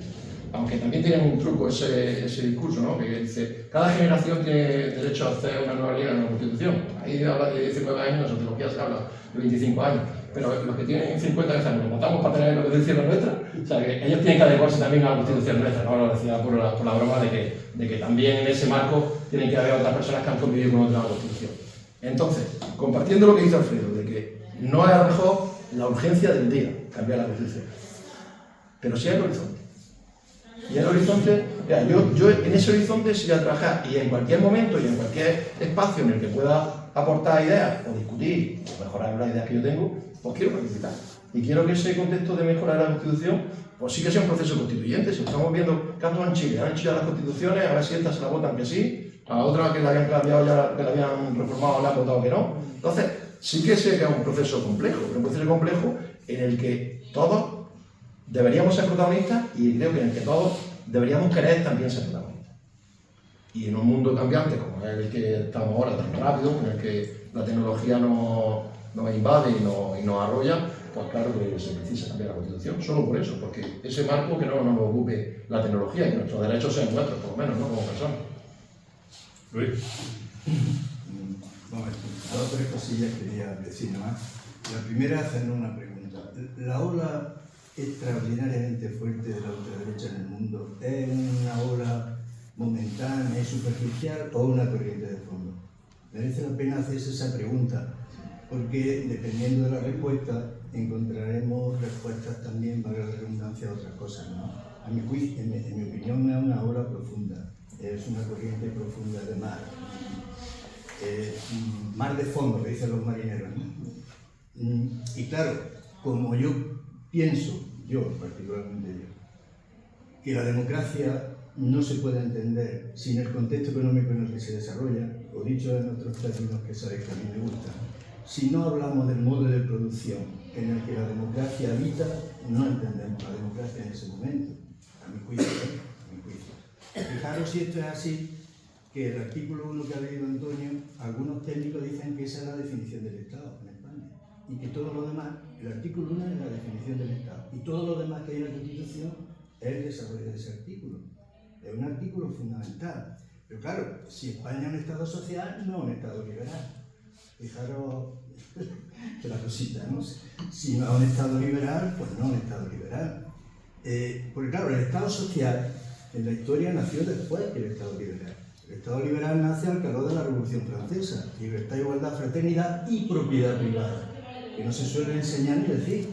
Aunque también tiene un truco ese discurso, ¿no? Que dice, cada generación tiene derecho a hacer una nueva ley, una nueva constitución. Ahí habla de 19 años, en sociología se habla de 25 años. Pero los que tienen 50 años nos matamos para tener la constitución nuestra. O sea, que ellos tienen que adecuarse también a la constitución nuestra, ¿no? Lo decía por la broma de que también en ese marco tienen que haber otras personas que han convivido con otra constitución. Entonces, compartiendo lo que dice Alfredo, de que no es a lo mejor la urgencia del día cambiar la constitución, pero sí el horizonte. Y el horizonte, mira, yo en ese horizonte sí voy a trabajar, y en cualquier momento y en cualquier espacio en el que pueda aportar ideas o discutir o mejorar las ideas que yo tengo, pues quiero participar. Y quiero que ese contexto de mejorar la Constitución, pues sí que sea un proceso constituyente. Si estamos viendo casos en Chile, han hecho ya las constituciones, a ver si estas se la votan que sí, a otras que la habían cambiado ya, que la habían reformado, la han votado que no. Entonces, sí que sé que es un proceso complejo, pero un proceso complejo en el que todos deberíamos ser protagonistas y creo que en el que todos deberíamos querer también ser protagonistas. Y en un mundo cambiante como es el que estamos ahora, tan rápido, en el que la tecnología nos invade y nos arrolla, pues claro que se precisa cambiar la Constitución, solo por eso, porque ese marco que no nos ocupe la tecnología y que nuestros derechos sean nuestros, por lo menos, ¿no? Como personas. Luis. Bueno, dos o tres cosillas quería decir nomás. La primera, hacernos una pregunta. La ola extraordinariamente fuerte de la ultraderecha en el mundo es una ola momentánea y superficial o una corriente de fondo. Merece la pena hacerse esa pregunta, porque dependiendo de la respuesta encontraremos respuestas también, valga la redundancia, a otras cosas, ¿no? A mi juicio, en mi opinión, es una ola profunda, es una corriente profunda de mar. Mar de fondo, que dicen los marineros, ¿no? Y claro, como yo pienso, yo particularmente yo, que la democracia no se puede entender sin el contexto económico en el que se desarrolla, o dicho en otros términos que sabéis que a mí me gustan, si no hablamos del modo de producción en el que la democracia habita, no entendemos la democracia en ese momento, a mi juicio. Fijaros si esto es así, que el artículo 1 que ha leído Antonio, algunos técnicos dicen que esa es la definición del Estado en España, y que todo lo demás, el artículo 1 es la definición del Estado, y todo lo demás que hay en la Constitución es el desarrollo de ese artículo. Es un artículo fundamental. Pero claro, si España es un Estado social, no es un Estado liberal. Fijaros que la cosita, ¿no? Si no es un Estado liberal, pues no es un Estado liberal. Porque claro, el Estado social en la historia nació después que el Estado liberal. El Estado liberal nace al calor de la Revolución Francesa. Libertad, igualdad, fraternidad y propiedad privada. Que no se suele enseñar ni decir,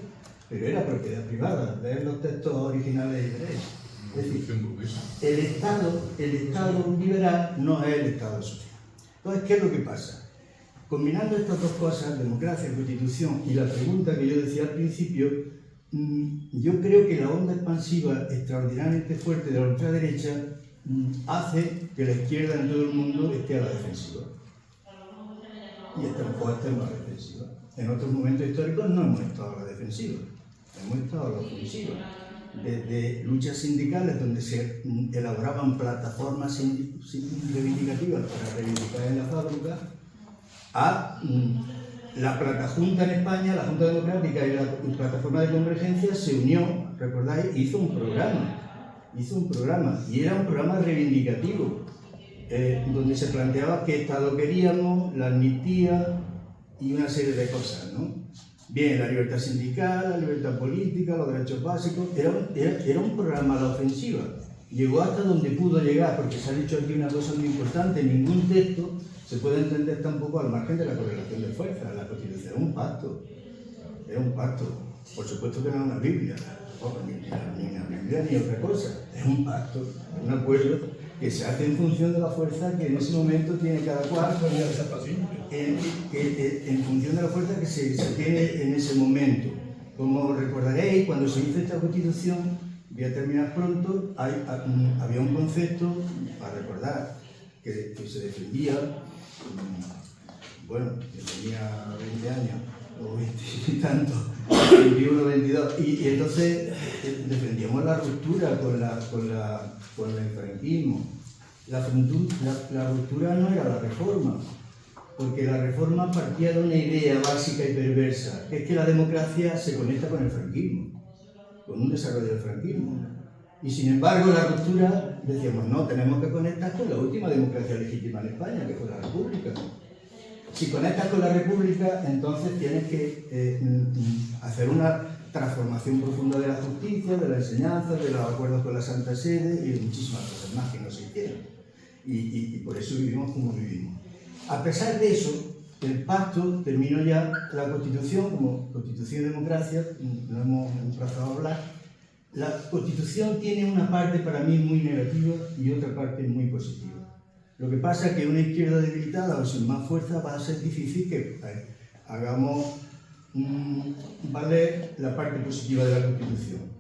pero era propiedad privada. Leer los textos originales de Derecho. Es decir, el Estado liberal no es el Estado social. Entonces, ¿qué es lo que pasa? Combinando estas dos cosas, democracia, constitución y la pregunta que yo decía al principio, yo creo que la onda expansiva extraordinariamente fuerte de la ultraderecha hace que la izquierda en todo el mundo esté a la defensiva. Y estemos a la defensiva. En otros momentos históricos no hemos estado a la defensiva, hemos estado a la ofensiva. Desde luchas sindicales donde se elaboraban plataformas reivindicativas para reivindicar en la fábrica, a la Platajunta en España, la Junta Democrática y la Plataforma de Convergencia se unió, recordáis, hizo un programa, y era un programa reivindicativo, donde se planteaba qué Estado queríamos, la amnistía y una serie de cosas, ¿no? Bien, la libertad sindical, la libertad política, los derechos básicos, era un programa a la ofensiva. Llegó hasta donde pudo llegar, porque se ha dicho aquí una cosa muy importante, ningún texto se puede entender tampoco al margen de la correlación de fuerzas. La Constitución es un pacto, por supuesto que no es una Biblia, ni una Biblia ni otra cosa, es un pacto, un acuerdo que se hace en función de la fuerza que en ese momento tiene cada cual, en función de la fuerza que se tiene en ese momento. Como recordaréis, cuando se hizo esta Constitución, voy a terminar pronto, había un concepto, para recordar, que se defendía, bueno, que tenía 20 años, o 20 y tantos, 21, 22, y entonces defendíamos la ruptura con el franquismo. La ruptura no era la reforma, porque la reforma partía de una idea básica y perversa, que es que la democracia se conecta con el franquismo, con un desarrollo del franquismo. Y sin embargo, la ruptura, decíamos, no, tenemos que conectar con la última democracia legítima en España, que fue la República. Si conectas con la República, entonces tienes que hacer una transformación profunda de la justicia, de la enseñanza, de los acuerdos con la Santa Sede y de muchísimas cosas más que no se hicieron. Y por eso vivimos como vivimos. A pesar de eso, el pacto terminó ya la Constitución, como Constitución y democracia, no hemos empezado a hablar. La Constitución tiene una parte para mí muy negativa y otra parte muy positiva. Lo que pasa es que una izquierda debilitada o sin más fuerza va a ser difícil que hagamos valer la parte positiva de la Constitución.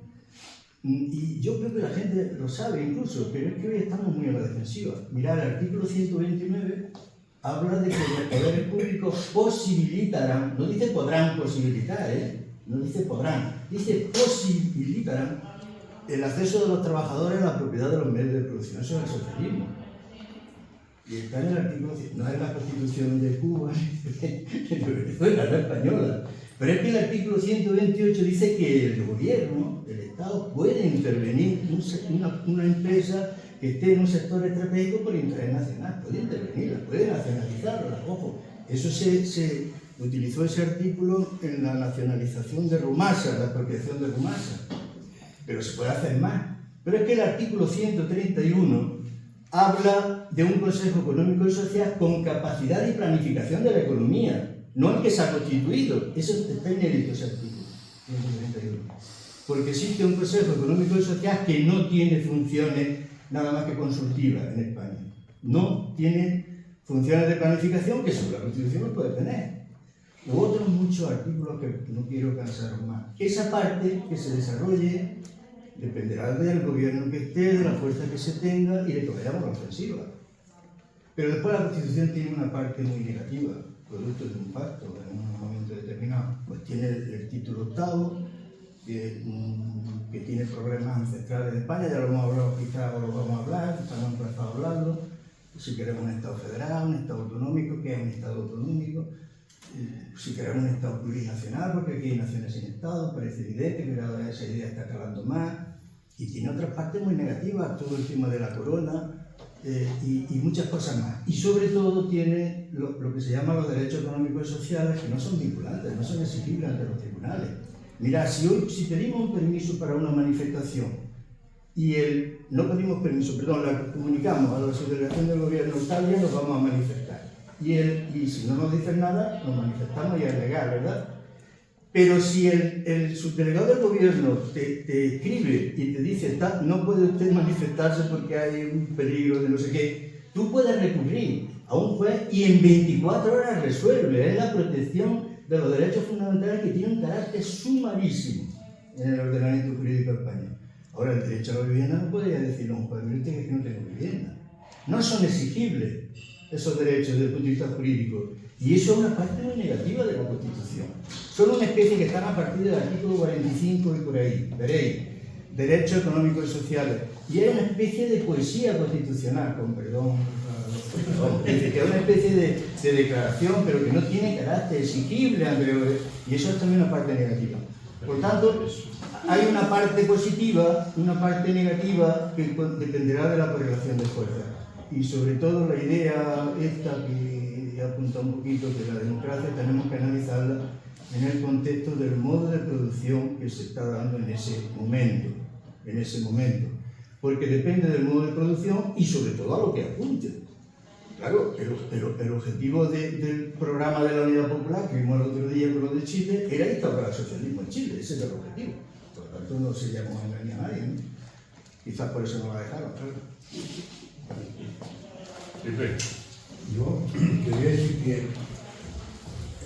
Y yo creo que la gente lo sabe incluso, pero es que hoy estamos muy a la defensiva. Mirad, el artículo 129 habla de que los poderes públicos posibilitarán, no dice podrán posibilitar, no dice podrán, dice posibilitarán el acceso de los trabajadores a la propiedad de los medios de producción. Eso es el socialismo. Y está en el artículo, no es la Constitución de Cuba, ni de Venezuela, no española. Pero es que el artículo 128 dice que el gobierno, el Estado, puede intervenir una empresa que esté en un sector estratégico por interés nacional, puede intervenirla, puede nacionalizarla, ojo. Eso se utilizó ese artículo en la nacionalización de Rumasa, la expropiación de Rumasa. Pero se puede hacer más. Pero es que el artículo 131 habla de un Consejo Económico y Social con capacidad y planificación de la economía, no el que se ha constituido. Eso está inédito, ese artículo 131. Porque existe un Consejo Económico y Social que no tiene funciones nada más que consultivas en España. No tiene funciones de planificación que sobre la Constitución no puede tener. U otros muchos artículos que no quiero cansaros más. Esa parte que se desarrolle dependerá del gobierno que esté, de la fuerza que se tenga y de que vayamos a la ofensiva. Pero después la Constitución tiene una parte muy negativa, producto de un pacto en un momento determinado. Pues tiene el título octavo, que tiene problemas ancestrales de España, ya lo hemos hablado, quizás ahora lo vamos a hablar, estamos empezados a hablarlo. Si queremos un Estado federal, un Estado autonómico, ¿qué es un Estado autonómico? Si queremos un Estado plurinacional, porque aquí hay naciones sin Estado, parece evidente que ahora esa idea está calando más. Y tiene otras partes muy negativas, todo el tema de la corona y muchas cosas más. Y sobre todo tiene lo que se llama los derechos económicos y sociales, que no son vinculantes, no son exigibles ante los tribunales. Mira, si pedimos un permiso para una manifestación y no pedimos permiso, la comunicamos a la subdelegación del gobierno tal día, nos vamos a manifestar. Y si no nos dicen nada, nos manifestamos y es legal, ¿verdad? Pero si el subdelegado del gobierno te escribe y te dice no puede usted manifestarse porque hay un peligro de no sé qué, tú puedes recurrir a un juez y en 24 horas resuelve. Es la protección de los derechos fundamentales que tiene un carácter sumarísimo en el ordenamiento jurídico español. Ahora, el derecho a la vivienda no podría decirle a un juez, mire usted que no tengo vivienda. No son exigibles esos derechos desde el punto de vista jurídico. Y eso es una parte muy negativa de la Constitución. Son una especie que están a partir del artículo 45 y por ahí, veréis, derechos económicos y sociales. Y es una especie de poesía constitucional, con perdón, que es una especie de declaración, pero que no tiene carácter exigible, y eso es también una parte negativa. Por tanto, hay una parte positiva, una parte negativa que dependerá de la correlación de fuerzas. Y sobre todo la idea esta que he apuntado un poquito, que la democracia tenemos que analizarla en el contexto del modo de producción que se está dando en ese momento. Porque depende del modo de producción y sobre todo a lo que apunte. Claro, el objetivo del programa de la Unidad Popular, que vimos el otro día con lo de Chile, era instaurar el socialismo en Chile, ese era el objetivo. Por lo tanto, no se llamó a engañar a nadie, ¿no? Quizás por eso no la dejaron, claro. Yo quería decir que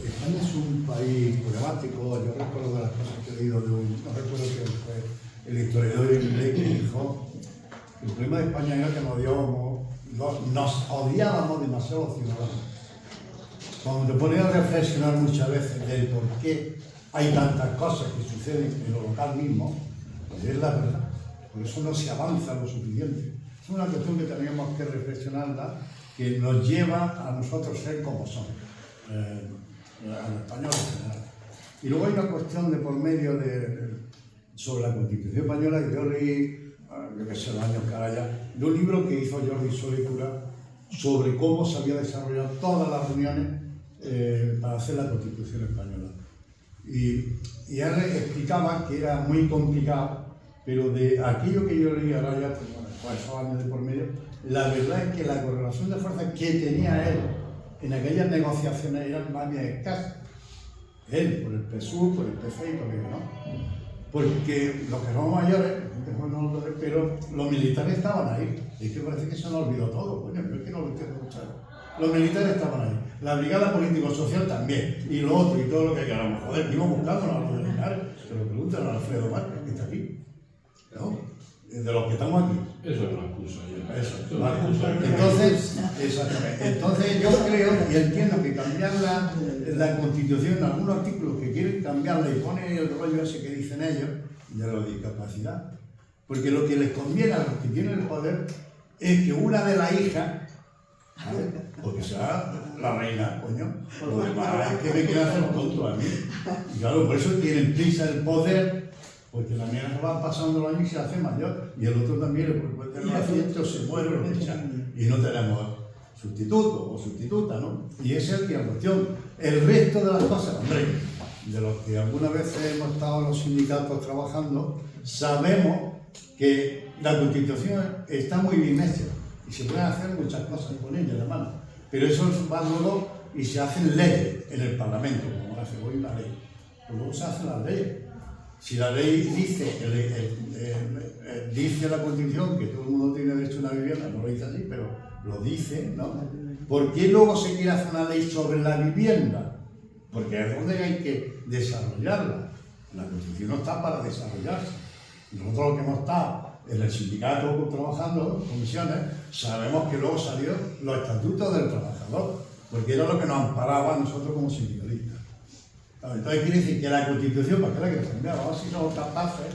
España es un país problemático. Yo recuerdo de las cosas que he leído no recuerdo quién fue el historiador inglés que dijo que el problema de España era que nos odiábamos demasiado los ciudadanos. Cuando te pones a reflexionar muchas veces del por qué hay tantas cosas que suceden en lo local mismo, pues es la verdad. Por eso no se avanza lo suficiente. Es una cuestión que tenemos que reflexionarla, que nos lleva a nosotros ser como somos, a los españoles en general. Y luego hay una cuestión de por medio sobre la Constitución española que yo leí, yo que sé, los años que haya, de un libro que hizo Jordi Soler i Tura sobre cómo se había desarrollado todas las reuniones para hacer la Constitución española. Y él explicaba que era muy complicado, pero de aquello que yo leí ahora ya, pues esos años de por medio, la verdad es que la correlación de fuerzas que tenía él en aquellas negociaciones era más bien escasa. Él, por el PSUV, por el PC y por el no. Porque los que somos mayores, pero los militares estaban ahí. Es que parece que se nos olvidó todo, coño, pero es que no lo entiendo mucho. Los militares estaban ahí, la brigada político-social también, y lo otro, y todo lo que queramos. Joder, íbamos buscando a los militares, se lo preguntan a Alfredo Márquez, que está aquí, ¿no? De los que estamos aquí. Eso es una excusa. Eso, vale. Entonces, exactamente. Entonces yo creo y entiendo que cambiar la Constitución, algunos artículos que quieren cambiarla y ponen el rollo ese que dicen ellos, de la discapacidad, porque lo que les conviene a los que tienen el poder es que una de las hijas, ¿vale? Porque será la reina, coño, lo demás es que me quieren hacer tonto a mí. Y claro, por eso tienen prisa el poder, porque la mía se va pasando los años y se hace mayor, y el otro también, por cuestión de asiento, se muere o lo que sea, y no tenemos sustituto o sustituta, ¿no? Y esa es la cuestión. El resto de las cosas, hombre, de los que algunas veces hemos estado en los sindicatos trabajando, sabemos que la Constitución está muy bien hecha y se pueden hacer muchas cosas con ella, hermano. Pero eso va luego y se hacen leyes en el Parlamento, como hace hoy una ley. Pues luego se hacen las leyes. Si la ley dice, dice la Constitución que todo el mundo tiene derecho a una vivienda, no lo dice así, pero lo dice, ¿no? ¿Por qué luego se quiere hacer una ley sobre la vivienda? Porque es donde hay que desarrollarla. La Constitución no está para desarrollarse. Nosotros los que hemos estado en el sindicato trabajando, comisiones, sabemos que luego salieron los estatutos del trabajador, porque era lo que nos amparaba a nosotros como sindicalistas. Entonces quiere decir que la Constitución, ¿para qué la que cambiar? Ahora sí somos capaces,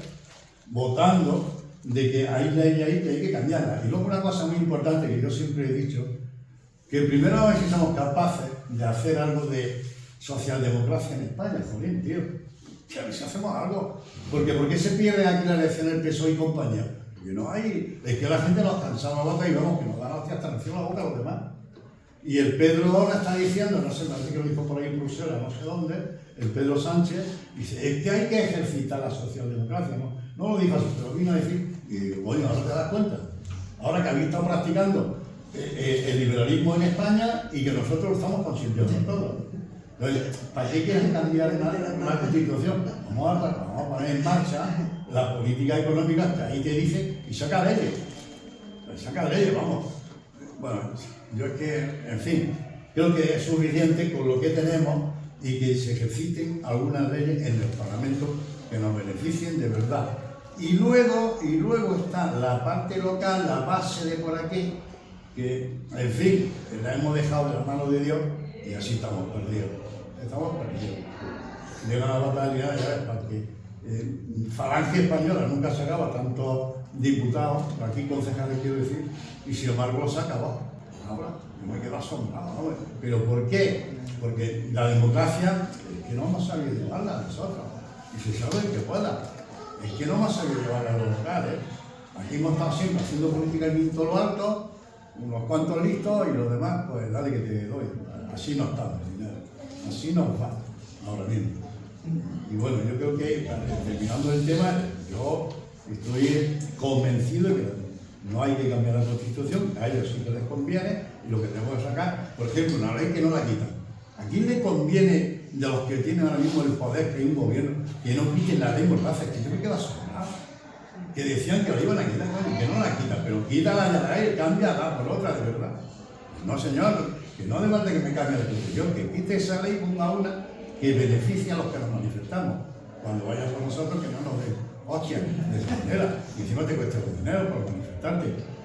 votando, de que hay leyes ahí que hay que cambiarla. Y luego una cosa muy importante que yo siempre he dicho, que primero a ver si somos capaces de hacer algo de socialdemocracia en España, joder, tío. Que a ver si hacemos algo. Porque ¿por qué se pierde aquí la elección el PSOE y compañía? Porque no hay... Es que la gente nos cansaba la boca y vemos que nos dan hostia hasta encima la boca a los demás. Y el Pedro ahora está diciendo, no sé, parece que lo dijo por ahí en Bruselas, no sé dónde, el Pedro Sánchez, dice, es que hay que ejercitar la socialdemocracia, ¿no? No lo dijo así, pero vino a decir, y digo, bueno, ahora te das cuenta. Ahora que habéis estado practicando el liberalismo en España y que nosotros lo estamos consintiendo todo. Entonces, ¿para qué quieren cambiar una Constitución? Vamos a poner en marcha la política económica que ahí te dice y saca leyes. Saca leyes, vamos. Bueno, yo es que, en fin, creo que es suficiente con lo que tenemos y que se ejerciten algunas leyes en el Parlamento que nos beneficien de verdad. Y luego está la parte local, la base de por aquí, que, en fin, la hemos dejado de la mano de Dios y así estamos perdidos. Estamos perdidos. Llega la batalla, ya ves, para que Falange Española nunca sacaba tantos diputados, aquí concejales quiero decir, y sin embargo lo sacaba. Ahora, yo me quedo asombrado, ¿no? ¿Pero por qué? Porque la democracia es que no hemos sabido llevarla a nosotros, y se sabe que pueda. Es que no hemos sabido llevarla a los locales. Aquí hemos estado siempre haciendo política en todo lo alto, unos cuantos listos y los demás, pues dale que te doy. Así no estamos, así nos va ahora mismo. Y bueno, yo creo que, terminando el tema, yo estoy convencido de que no hay que cambiar la Constitución, a ellos sí que les conviene, y lo que tenemos que sacar, por ejemplo, una ley que no la quitan. ¿A quién le conviene de los que tienen ahora mismo el poder, que hay un gobierno, que no quiten la ley por razas? Que yo me quedo asombrado. Que decían que la iban a quitar, bueno, que no la quitan, pero quítala ya la ley, cámbiala por otra, de verdad. No, señor, que no hace falta que me cambie la Constitución, que quite esa ley, ponga una que beneficie a los que nos manifestamos. Cuando vayan con nosotros, que no nos den hostia, de esa manera. Y encima te cuesta dinero por manifestarte.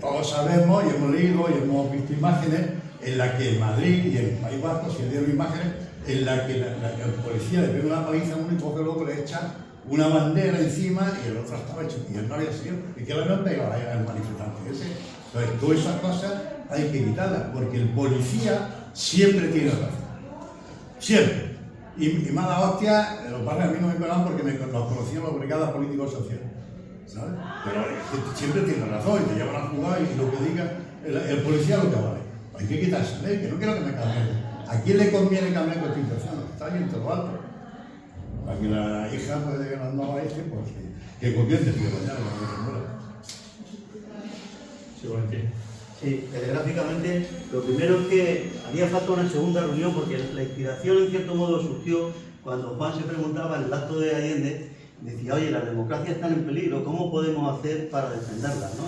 Todos sabemos y hemos leído y hemos visto imágenes en las que en Madrid y en el País Vasco se dieron imágenes en las que el policía le pega una paliza a uno y coge luego le echa una bandera encima y el otro estaba hecho. Y él no había sido. ¿Y qué le habían pegado al manifestante ese? Entonces, todas esas cosas hay que evitarlas, porque el policía siempre tiene razón. Siempre. Y mala hostia, los padres a mí no me pegaban porque los conocían los brigadas políticos sociales. ¿Sabes? Pero es que siempre tiene razón y te llevan a jugar y lo que diga el policía lo que vale. Hay que quitarse ley, que no quiero que me cambien. ¿A quién le conviene cambiar constitución? Está bien, todo alto. Aquí la hija puede que no andaba pues que convierte, que mañana no se muera. Sí, Valentín. Sí, telegráficamente, lo primero es que haría falta una segunda reunión porque la inspiración en cierto modo surgió cuando Juan se preguntaba en el acto de Allende, decía, oye, las democracias están en peligro, ¿cómo podemos hacer para defenderlas? ¿No?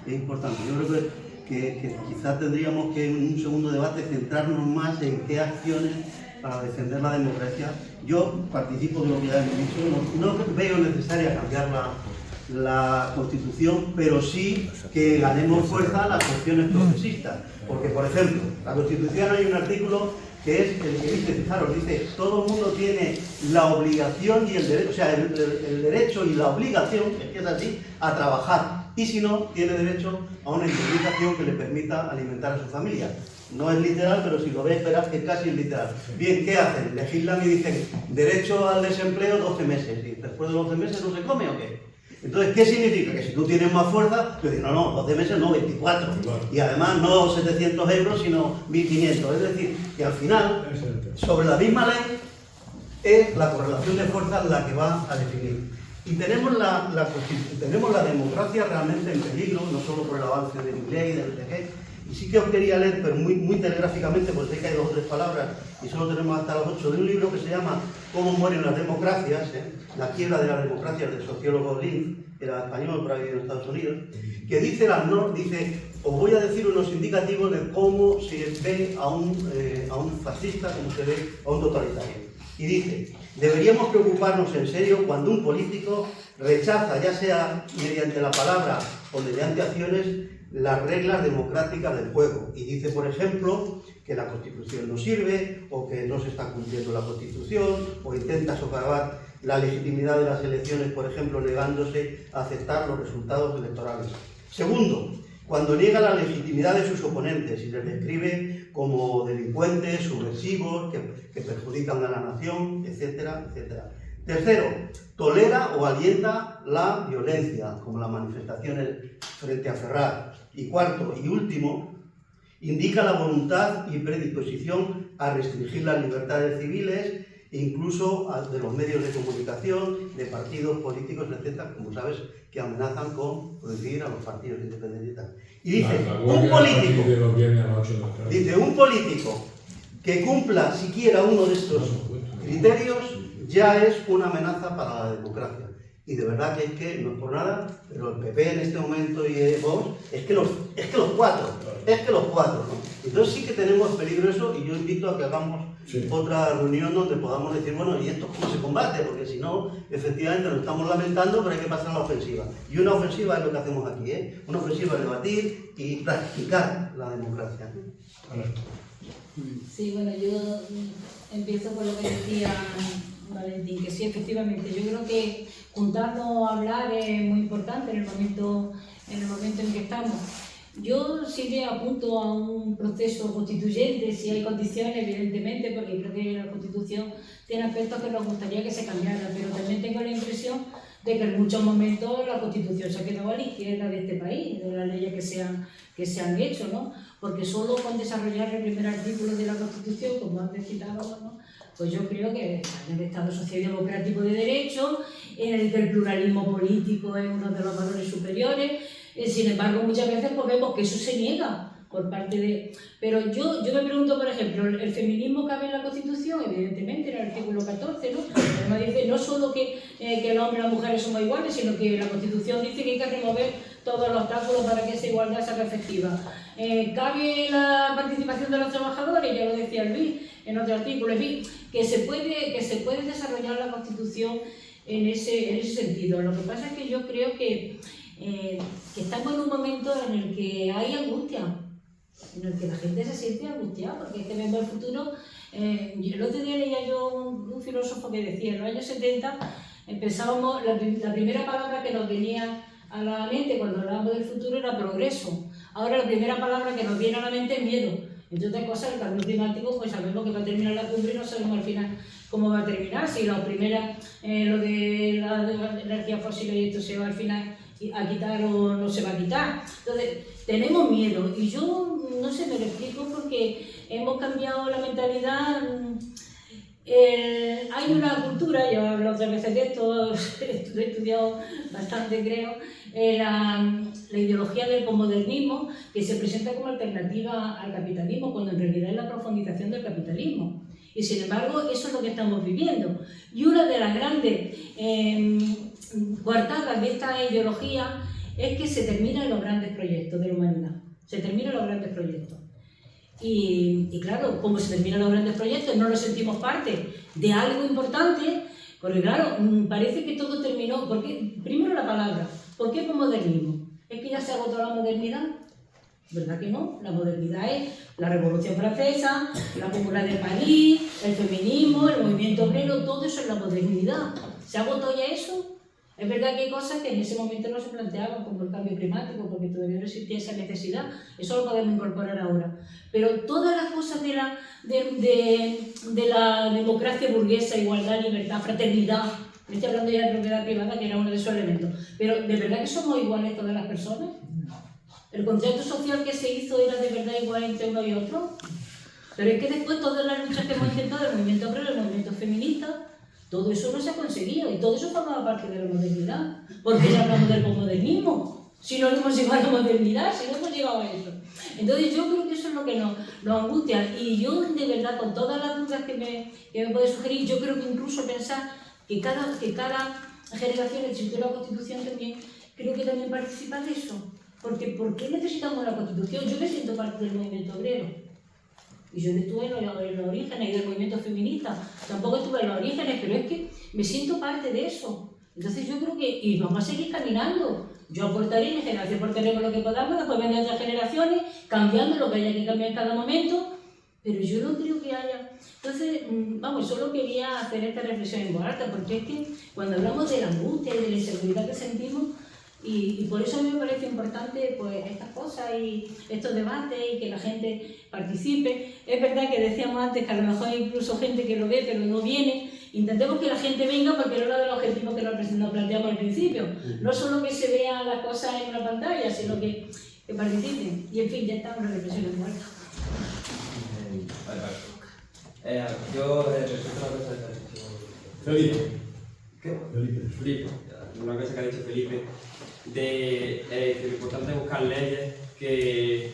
Es importante. Yo creo que quizás tendríamos que en un segundo debate centrarnos más en qué acciones para defender la democracia. Yo participo de lo que ya hemos dicho, no veo necesaria cambiar la Constitución, pero sí que ganemos fuerza a las cuestiones progresistas. Porque, por ejemplo, la Constitución hay un artículo que es el que dice, fijaros, dice, todo el mundo tiene la obligación y el derecho, o sea, el derecho y la obligación, es que es así, a trabajar. Y si no, tiene derecho a una indemnización que le permita alimentar a su familia. No es literal, pero si lo ves, verás que casi es literal. Bien, ¿qué hacen? Legislan y dicen, derecho al desempleo 12 meses. ¿Y después de 12 meses no se come o qué? Entonces, ¿qué significa? Que si tú tienes más fuerza, tú dices, no, 12 meses no, 24. Y además no 700 euros, sino 1.500. Es decir, que al final, sobre la misma ley, es la correlación de fuerzas la que va a definir. Y tenemos la democracia realmente en peligro, no solo por el avance del inglés y del TG. Y sí que os quería leer, pero muy telegráficamente, porque sé que hay 2 o 3 palabras y solo tenemos hasta las 8, de un libro que se llama Cómo mueren las democracias, la quiebra de las democracias, del sociólogo Lynn, que era español, pero ha vivido en Estados Unidos, que dice, os voy a decir unos indicativos de cómo se ve a un fascista, cómo se ve a un totalitario. Y dice, deberíamos preocuparnos en serio cuando un político rechaza, ya sea mediante la palabra o mediante acciones, las reglas democráticas del juego. Y dice, por ejemplo, que la Constitución no sirve, o que no se está cumpliendo la Constitución, o intenta socavar la legitimidad de las elecciones, por ejemplo, negándose a aceptar los resultados electorales. Segundo, cuando niega la legitimidad de sus oponentes y les describe como delincuentes, subversivos, que perjudican a la nación, etcétera, etcétera. Tercero, tolera o alienta la violencia, como las manifestaciones frente a Ferraz. Y cuarto y último, indica la voluntad y predisposición a restringir las libertades civiles, incluso de los medios de comunicación, de partidos políticos, etcétera, como sabes, que amenazan con prohibir a los partidos independentistas. Y dice, un político que cumpla siquiera uno de estos criterios ya es una amenaza para la democracia. Y de verdad que no es por nada, pero el PP en este momento y Vox, es que los cuatro, ¿no? Entonces sí que tenemos peligro eso, y yo invito a que hagamos otra reunión donde podamos decir, bueno, ¿y esto cómo se combate? Porque si no, efectivamente nos estamos lamentando, pero hay que pasar a la ofensiva. Y una ofensiva es lo que hacemos aquí, Una ofensiva es debatir y practicar la democracia. Sí, bueno, yo empiezo por lo que decía Valentín, que sí, efectivamente, yo creo que juntarnos a hablar es muy importante en el momento en que estamos. Yo sí que apunto a un proceso constituyente, si hay condiciones, evidentemente, porque creo que la Constitución tiene aspectos que nos gustaría que se cambiaran, pero también tengo la impresión de que en muchos momentos la Constitución se ha quedado a la izquierda de este país, de las leyes que se han hecho, ¿no? Porque solo con desarrollar el primer artículo de la Constitución, como antes citábamos, ¿no? Pues yo creo que en el Estado social y democrático de derecho, en el que el pluralismo político es uno de los valores superiores, sin embargo muchas veces pues vemos que eso se niega por parte de... Pero yo me pregunto, por ejemplo, ¿el feminismo cabe en la Constitución? Evidentemente, en el artículo 14, ¿no? Además dice no solo que el hombre y las mujeres somos iguales, sino que la Constitución dice que hay que remover todos los obstáculos para que esa igualdad sea efectiva. ¿Cabe la participación de los trabajadores? Ya lo decía Luis en otro artículo, en fin, que se puede desarrollar la Constitución en ese sentido. Lo que pasa es que yo creo que estamos en un momento en el que hay angustia, en el que la gente se siente angustiada, porque es que vemos el futuro. El otro día leía yo un filósofo que decía, en los años 70 pensábamos, la primera palabra que nos venía a la mente cuando hablábamos del futuro era progreso. Ahora la primera palabra que nos viene a la mente es miedo. Entre otras cosas, el cambio climático, pues sabemos que va a terminar la cumbre y no sabemos al final cómo va a terminar. Si la primera, lo de la energía fósil y esto se va al final a quitar o no se va a quitar. Entonces, tenemos miedo. Y yo, no sé, me lo explico porque hemos cambiado la mentalidad. Hay una cultura, yo he hablado otras veces de esto, he estudiado bastante, creo, la ideología del posmodernismo, que se presenta como alternativa al capitalismo, cuando en realidad es la profundización del capitalismo. Y sin embargo, eso es lo que estamos viviendo. Y una de las grandes coartadas de esta ideología es que se terminan los grandes proyectos de la humanidad. Se terminan los grandes proyectos. Y claro, como se terminan los grandes proyectos, no nos sentimos parte de algo importante, porque claro, parece que todo terminó. Porque, primero la palabra, ¿por qué posmodernismo? ¿Es que ya se agotó la modernidad? ¿Verdad que no? La modernidad es la Revolución Francesa, la Comuna de París, el feminismo, el movimiento obrero, todo eso es la modernidad. ¿Se agotó ya eso? Es verdad que hay cosas que en ese momento no se planteaban, como el cambio climático, porque todavía no existía esa necesidad. Eso lo podemos incorporar ahora. Pero todas las cosas de la democracia burguesa, igualdad, libertad, fraternidad, me estoy hablando ya de propiedad privada, que era uno de esos elementos. Pero ¿de verdad que somos iguales todas las personas? ¿El contrato social que se hizo era de verdad igual entre uno y otro? Pero es que después todas las luchas que hemos intentado, el movimiento obrero, el movimiento feminista, todo eso no se ha conseguido y todo eso formaba parte de la modernidad. ¿Por qué ya hablamos del posmodernismo? Si no hemos llegado a la modernidad, si no hemos llegado a eso. Entonces yo creo que eso es lo que nos angustia. Y yo de verdad, con todas las dudas que me puede sugerir, yo creo que incluso pensar que cada generación, el escritor de la Constitución también, creo que también participa de eso. Porque ¿por qué necesitamos la Constitución? Yo me siento parte del movimiento obrero. Y yo no estuve en los orígenes y del movimiento feminista, tampoco estuve en los orígenes, pero es que me siento parte de eso. Entonces yo creo que, y vamos a seguir caminando. Yo aportaré, mi generación aportaremos lo que podamos, después vendrán otras generaciones, cambiando lo que haya que cambiar en cada momento, pero yo no creo que haya. Entonces, vamos, solo quería hacer esta reflexión en voz alta, porque es que cuando hablamos de la angustia y de la inseguridad que sentimos, y por eso a mí me parece importante pues, estas cosas y estos debates y que la gente participe. Es verdad que decíamos antes que a lo mejor hay incluso gente que lo ve pero no viene. Intentemos que la gente venga porque es uno de los objetivos que nos planteamos al principio. No solo que se vean las cosas en una pantalla, sino que participen. Y en fin, ya estamos en la reflexión en muerta. Yo respecto a una cosa que ha dicho Felipe. ¿Qué? Felipe. Una cosa que ha dicho Felipe de que lo importante es buscar leyes que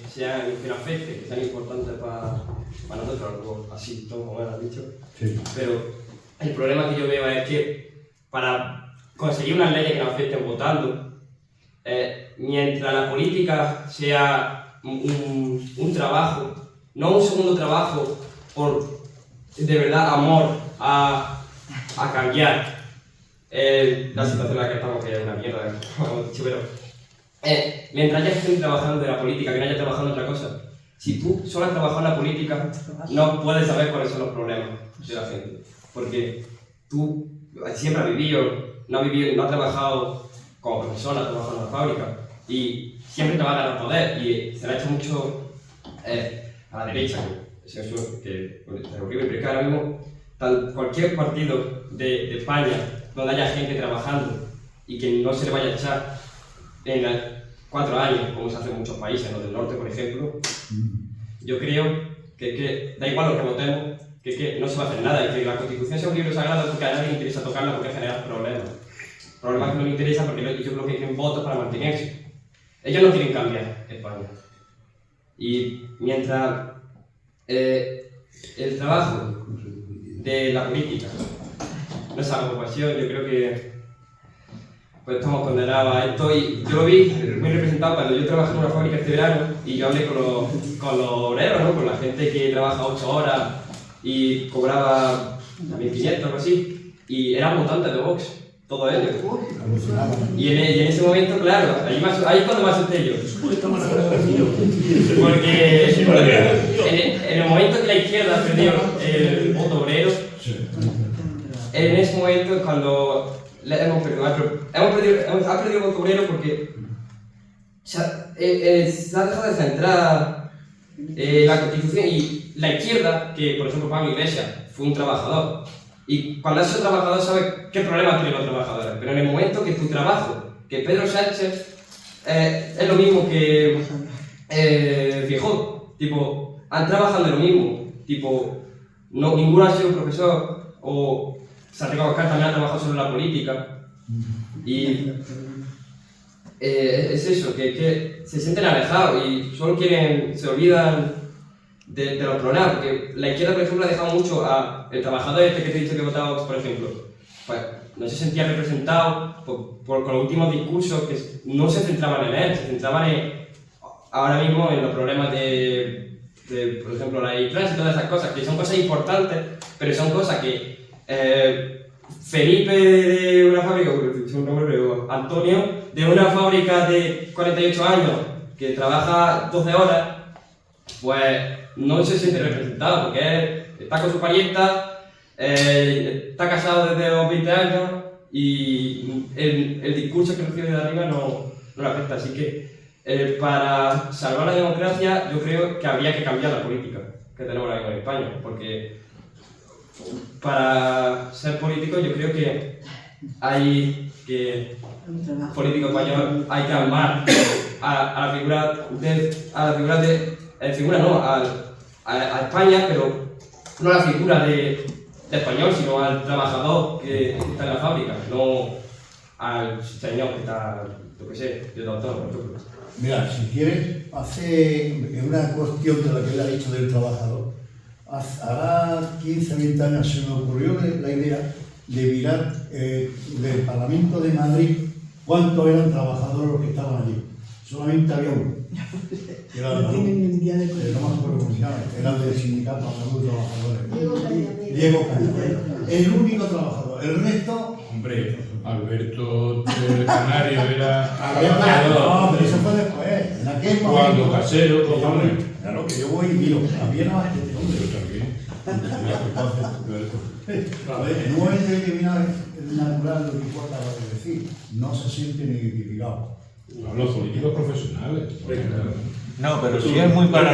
nos afecten, que sean importantes para nosotros, algo así, como él ha dicho. Sí. Pero el problema que yo veo es que para conseguir unas leyes que nos afecten votando, mientras la política sea un trabajo, no un segundo trabajo por de verdad amor a cambiar la situación en la que estamos, que es una mierda, como hemos dicho, pero mientras haya gente trabajando de la política, que no haya trabajado en otra cosa, si tú solo has trabajado en la política, no puedes saber cuáles son los problemas de la gente, porque tú siempre has vivido, no has trabajado como profesor, has trabajado en una fábrica, y siempre te va a ganar poder, y se le ha hecho mucho a la derecha, que es horrible, pero es que ahora mismo cualquier partido de España donde haya gente trabajando y que no se le vaya a echar en 4 años, como se hace en muchos países, en los del norte, por ejemplo, yo creo que da igual lo que votemos, que no se va a hacer nada, y que la Constitución sea un libro sagrado porque a nadie le interesa tocarla porque genera problemas. Problemas que no le interesan porque yo creo que quieren votos para mantenerse. Ellos no quieren cambiar España. Y mientras el trabajo de la política no es algo pasión, yo creo que pues estamos condenados a esto, y yo lo vi muy representado cuando yo trabajé en una fábrica este verano y yo hablé con los obreros, ¿no? Con la gente que trabaja 8 horas y cobraba también 500 o algo así, y eran votantes de Vox, todo ello. Y en ese momento, claro, ahí es cuando me asusté yo. Porque en el momento que la izquierda perdió el voto obrero, en ese momento es cuando hemos perdido el voto obrero porque se ha dejado de centrar la Constitución y la izquierda, que por ejemplo Pablo Iglesias fue un trabajador. Y cuando has sido trabajador sabes qué problemas tienen los trabajadores, pero en el momento que tu trabajo, que Pedro Sánchez es lo mismo que Feijóo, tipo, han trabajado en lo mismo, tipo, no, ninguno ha sido profesor, o Santiago Abascal también ha trabajado sobre la política, y es eso, que se sienten alejados y solo se olvidan de los problemas, porque la izquierda, por ejemplo, ha dejado mucho el trabajador este que te he dicho que votaba, por ejemplo, pues no se sentía representado con los últimos discursos que no se centraban en él, se centraban ahora mismo en los problemas de por ejemplo, la trans y todas esas cosas, que son cosas importantes, pero son cosas que Felipe de una fábrica, un nombre, pero Antonio, de una fábrica de 48 años que trabaja 12 horas, pues no se siente representado, porque él está con su parienta, está casado desde los 20 años y el discurso que recibe de arriba no le afecta. Así que para salvar la democracia yo creo que habría que cambiar la política que tenemos ahora mismo en España, porque para ser político yo creo que político español hay que armar a España, pero no a la figura de español, sino al trabajador que está en la fábrica, no al señor que está, yo qué sé, de doctor, por ejemplo. Mira, si quieres, hace una cuestión de lo que él ha dicho del trabajador. Hará 15, 20 años se me ocurrió la idea de mirar del Parlamento de Madrid cuántos eran trabajadores los que estaban allí. Solamente había uno. Era no me acuerdo cómo se llama, era del sindicato andaluz de trabajadores. Diego Cañaveral. El único trabajador. El resto. Hombre, Alberto Canario era. No, pero eso fue después. En aquel momento. Cuando Casero, cojones. Claro, que yo voy y miro. Había nada más que este hombre. En un momento determinado es natural lo que importa decir. No se sienten identificados. Los políticos profesionales. No, pero sí es muy para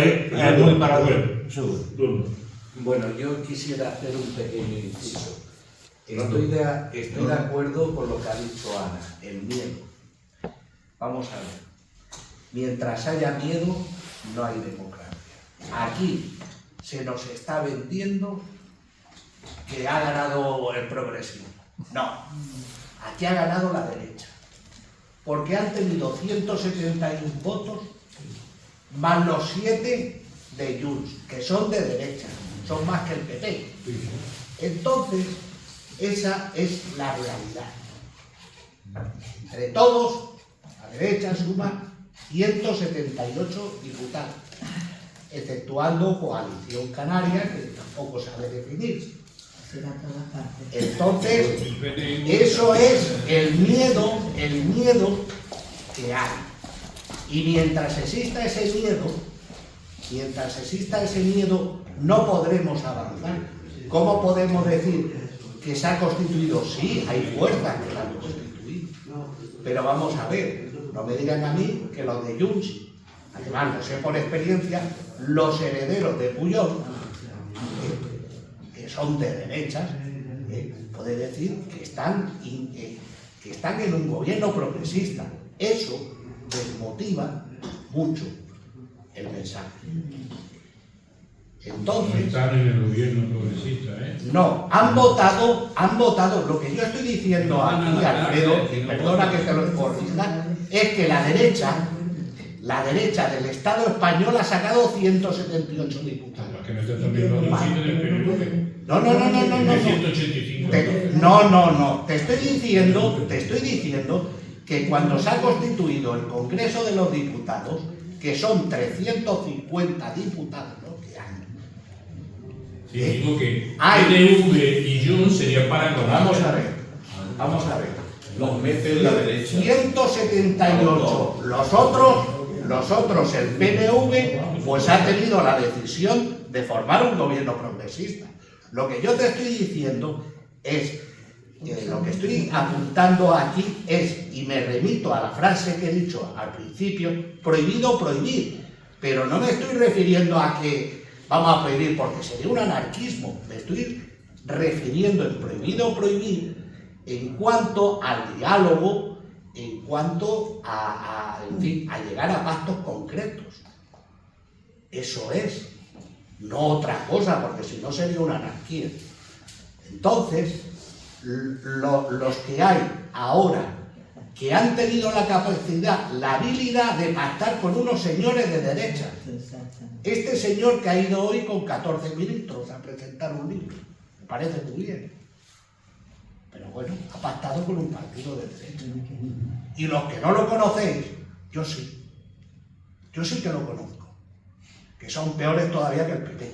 Bueno, yo quisiera hacer un pequeño inciso. Estoy de acuerdo con lo que ha dicho Ana, el miedo. Vamos a ver. Mientras haya miedo, no hay democracia. Aquí se nos está vendiendo que ha ganado el progresismo. No. Aquí ha ganado la derecha. Porque han tenido 171 votos más los 7 de Junts, que son de derecha, son más que el PP. Entonces, esa es la realidad. Entre todos, la derecha suma 178 diputados, exceptuando Coalición Canaria, que tampoco sabe definirse. Entonces, eso es el miedo que hay. Y mientras exista ese miedo, no podremos avanzar. ¿Cómo podemos decir que se ha constituido? Sí, hay fuerzas que se han constituido. Pero vamos a ver, no me digan a mí que los de Junts, además, no sé por experiencia, los herederos de Pujol, que son de derechas, puede decir que están en un gobierno progresista. Eso desmotiva mucho el mensaje. Entonces, no están en el gobierno progresista, ¿eh? No, han votado. Lo que yo estoy diciendo aquí, Alfredo, y perdona que te lo corrija, es que la derecha del Estado español ha sacado 178 diputados. Que no están también los sitios del PNV. No. De 185. No. Te estoy diciendo que cuando se ha constituido el Congreso de los Diputados, que son 350 diputados, ¿no? Que hay. Sí, digo que PNV y Junts serían para Vamos a ver. Los mete en la derecha. 178. Los otros, el PNV, pues ha tenido la decisión de formar un gobierno progresista. Lo que yo te estoy diciendo es, lo que estoy apuntando aquí es, y me remito a la frase que he dicho al principio, prohibido prohibir. Pero no me estoy refiriendo a que vamos a prohibir porque sería un anarquismo. Me estoy refiriendo en prohibido prohibir en cuanto al diálogo, en cuanto en fin, a llegar a pactos concretos. Eso es, no otra cosa, porque si no sería una anarquía. Entonces, los que hay ahora, que han tenido la capacidad, la habilidad de pactar con unos señores de derecha. Este señor que ha ido hoy con 14 ministros a presentar un libro, me parece muy bien. Pero bueno, ha pactado con un partido de derecha. Y los que no lo conocéis, yo sí. Yo sí que lo conozco. Que son peores todavía que el PP.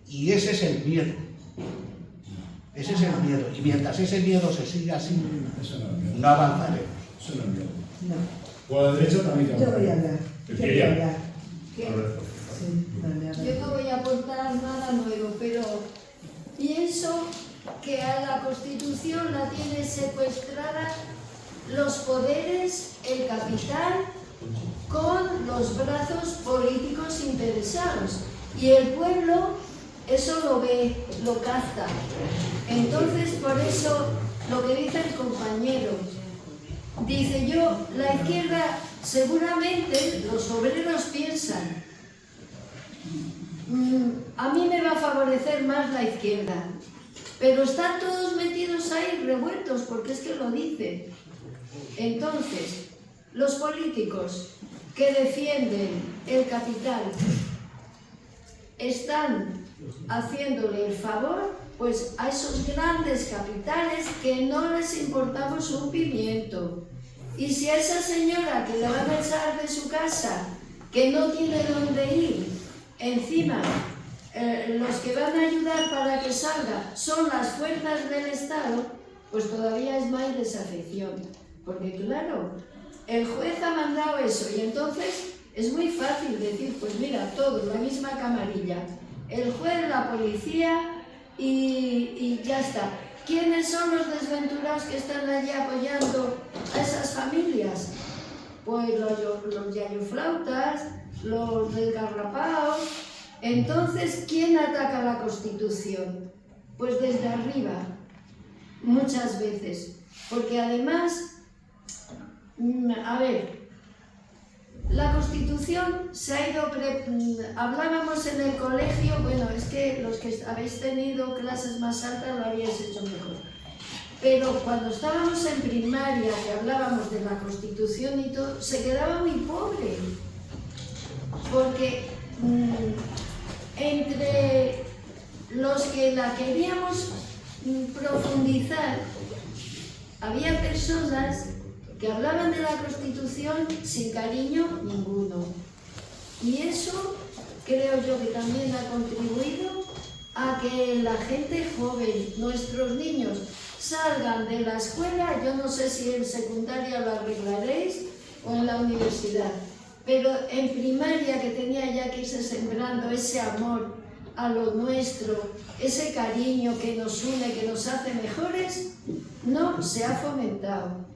Y ese es el miedo. Ese es el miedo. Y mientras ese miedo se siga así, no avanzaremos. Eso no es miedo. No. Por la derecha también Yo voy a hablar. Yo voy a hablar. Yo no voy a aportar nada nuevo, pero pienso que a la Constitución la tiene secuestrada los poderes, el capital, con los brazos políticos interesados. Y el pueblo eso lo ve, lo capta. Entonces, por eso, lo que dice el compañero, dice yo, la izquierda, seguramente los obreros piensan, a mí me va a favorecer más la izquierda, pero están todos metidos ahí revueltos, porque es que lo dicen. Entonces, los políticos que defienden el capital están haciéndole el favor pues a esos grandes capitales que no les importamos un pimiento. Y si a esa señora que le van a echar de su casa, que no tiene dónde ir, encima los que van a ayudar para que salga son las fuerzas del Estado, pues todavía es más desafección. Porque claro, el juez ha mandado eso y entonces es muy fácil decir, pues mira, todos, la misma camarilla, el juez, la policía y ya está. ¿Quiénes son los desventurados que están allí apoyando a esas familias? Pues los yayoflautas, los desgarrapaos. Entonces, ¿quién ataca la Constitución? Pues desde arriba, muchas veces. Porque además, a ver, la Constitución se ha ido... Hablábamos en el colegio, bueno, es que los que habéis tenido clases más altas lo habíais hecho mejor. Pero cuando estábamos en primaria, que hablábamos de la Constitución y todo, se quedaba muy pobre. Porque entre los que la queríamos profundizar, había personas que hablaban de la Constitución sin cariño ninguno. Y eso creo yo que también ha contribuido a que la gente joven, nuestros niños, salgan de la escuela. Yo no sé si en secundaria lo arreglaréis o en la universidad, pero en primaria, que tenía ya que irse sembrando ese amor a lo nuestro, ese cariño que nos une, que nos hace mejores, no se ha fomentado.